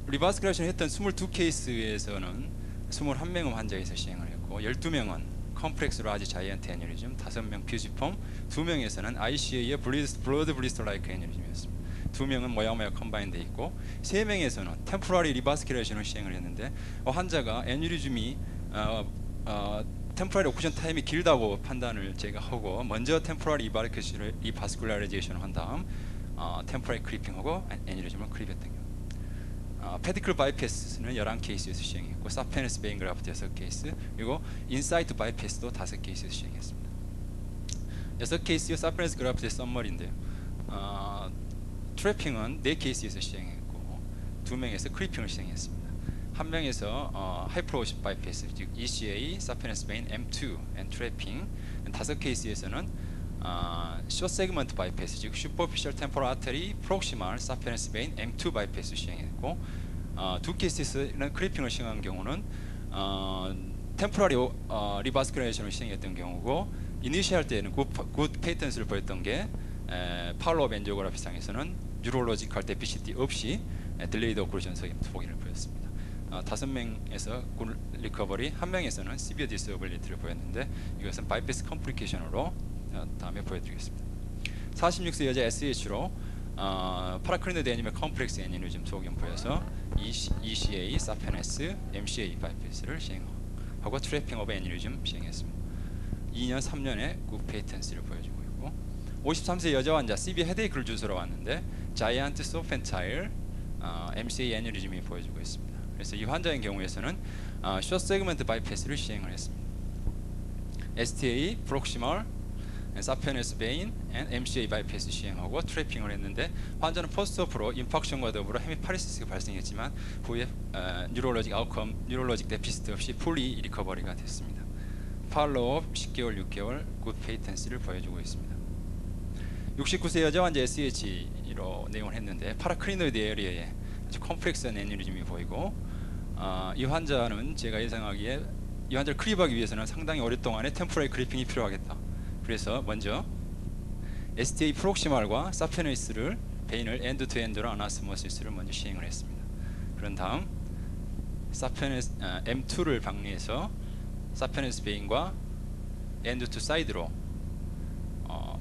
리바스큘레이션 했던 22케이스에서는 21명은 환자에서 시행을 했고 12명은 컴플렉스 라지 자이언트 애뉴리즘, 5명 퓨지폼, 2명에서는 ICA의 블러드 블리스터 라이크 애뉴리즘이었습니다. 2명은 모야모야 컴바인돼 있고 3명에서는 템포러리 리바스큐레이션을 시행을 했는데 환자가 애뉴리즘이 템포러리 오쿠션 타임이 길다고 판단을 제가 하고 먼저 템포러리 리바스큘라이제이션을 한 다음 템포러리 크리핑하고 애뉴리즘을 크립했던 경우. 페디클 바이패스는 11케이스에서 시행했고 사페너스 베인 그라프트 6케이스, 그리고 인사이트 바이패스도 5케이스에서 시행했습니다. 6케이스의 사페너스 그라프트의 썸머리인데요. 트래핑은 4케이스에서 시행했고 2명에서 크리핑을 시행했습니다. 1명에서 하이프로십 바이패스, 즉 ECA, 사페너스 베인, M2, and 트래핑. 5케이스에서는 숏 세그먼트 바이패스, 즉 슈퍼피셜 템포럴 아테리, 프록시말, 사페너스 베인, M2 바이패스 시행했고 2케이스에서는 크리핑을 시행한 경우는 템포러리 리바스큘레이션을 시행했던 경우고 이니시할 때는 굿 페이턴스를 보였던 게 파울로업 엔지오그라피 상에서는 뉴럴로지컬 데피시티 없이 딜레이드 오클루전 소견을 보였습니다. 5명에서 굿 리커버리, 1명에서는 시비어 디스어빌리티를 보였는데 이것은 바이패스 컴플리케이션으로 다음에 보여드리겠습니다. 46세 여자 SH로 파라크리노드 애니멀 컴플렉스 애니리즘 소견 보여서 ECA, 사페네스, MCA 바이패스를 시행하고 트래핑 오브 애니리즘 시행했습니다. 2년, 3년에 굿 페이턴스를 보여주고 있고 53세 여자 환자 CV 헤데이크를 주소로 왔는데 자이언트 소펜타일 MCA 애니리즘이 보여주고 있습니다. 그래서 이 환자의 경우에서는 숏 세그먼트 바이패스를 시행을 했습니다. STA, 프록시멀, 사페너스 베인, MCA 바이패스 시행하고 트래핑을 했는데 환자는 포스트오프로 인팍션과 더불어 헤미파리시스가 발생했지만 후에 뉴럴로직 아웃컴, 뉴럴로직 데피시트 없이 풀리 리커버리가 됐습니다. 팔로우업 10개월, 6개월 굿 페이턴스를 보여주고 있습니다. 69세 여자 환자 SH로 내용을 했는데 파라크리노이드 에리어에 아주 컴플렉스한 애뉴리즘이 보이고 이 환자는 제가 예상하기에 이 환자를 크립하기 위해서는 상당히 오랫동안의 템포러리 크리핑이 필요하겠다. 그래서 먼저 STA 프록시말과 사페너스를 베인을 엔드 투 엔드로 아나스모시스를 먼저 시행을 했습니다. 그런 다음 사페너스 M2를 방리해서 사페너스 베인과 엔드 투 사이드로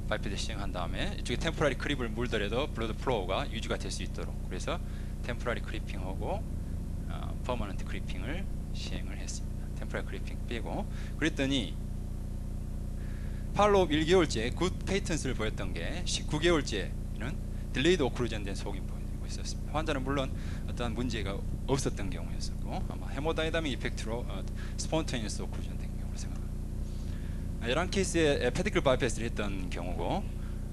바이패스 시행한 다음에 이쪽에 템포러리 크립을 물더라도 블러드 플로우가 유지가 될 수 있도록 그래서 템포러리 크리핑하고 퍼머넌트 크리핑을 시행을 했습니다. 템포러리 크리핑 빼고 그랬더니 팔로우 1개월째 굿 페이턴스를 보였던 게 19개월째는 딜레이드 오클루전 된 소견 보이고 있었습니다. 환자는 물론 어떠한 문제가 없었던 경우였었고 아마 헤모다이나믹 이펙트로 스폰테니어스 오클루전 된 경우로 생각합니다. 11케이스에 페디클 바이패스를 했던 경우고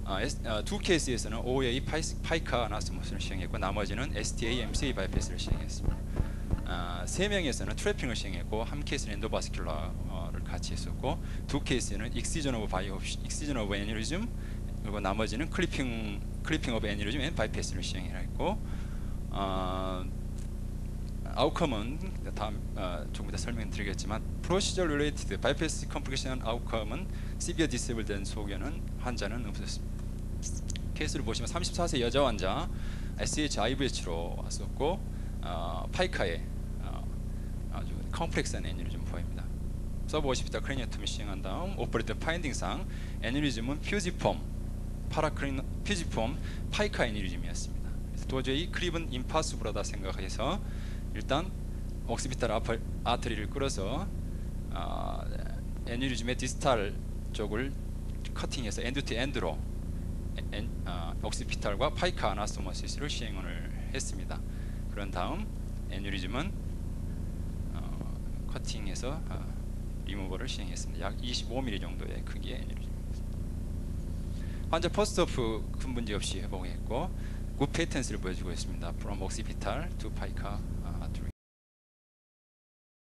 2케이스에서는 OA 파이카 아나스모스를 시행했고 나머지는 STA, MCA 바이패스를 시행했습니다. 3명에서는 트래핑을 시행했고 1케이스는 엔도바스큘라를 같이 했었고 2케이스는 익시전 오브 익시전 오브 애니리즘 그리고 나머지는 클리핑 오브 애니리즘 앤 바이패스를 시행했고 아웃컴은 다음 조금 이따 설명드리겠지만 프로시저 릴레이티드 바이패스 컴플리케이션 아웃컴은 시비어 디세이블된 소견은 환자는 없었습니다. 케이스를 보시면 34세 여자 환자 SHIVH로 왔었고 파이카에 아주 컴플렉스한 애니리즘 보입니다. 서브 오시피탈 크레니어토미 시행한 다음 오퍼레이터 파인딩상 애니리즘은 퓨지폼 파이카 애니리즘이었습니다. 그래서 도저히 크립은 임파서블하다 생각해서 일단 옥시피탈 아터리를 끌어서 애니리즘의 디스탈 쪽을 커팅해서 엔드 투 엔드로 옥시피탈과 파이카 아나스토모시스를 시행을 했습니다. 그런 다음 애니리즘은 커팅해서 리무버를 시행했습니다. 약 25mm 정도의 크기의 애니리즘입니다. 환자 포스트오프 큰 문제 없이 회복했고 굿 페이턴스를 보여주고 있습니다. from occipital to pica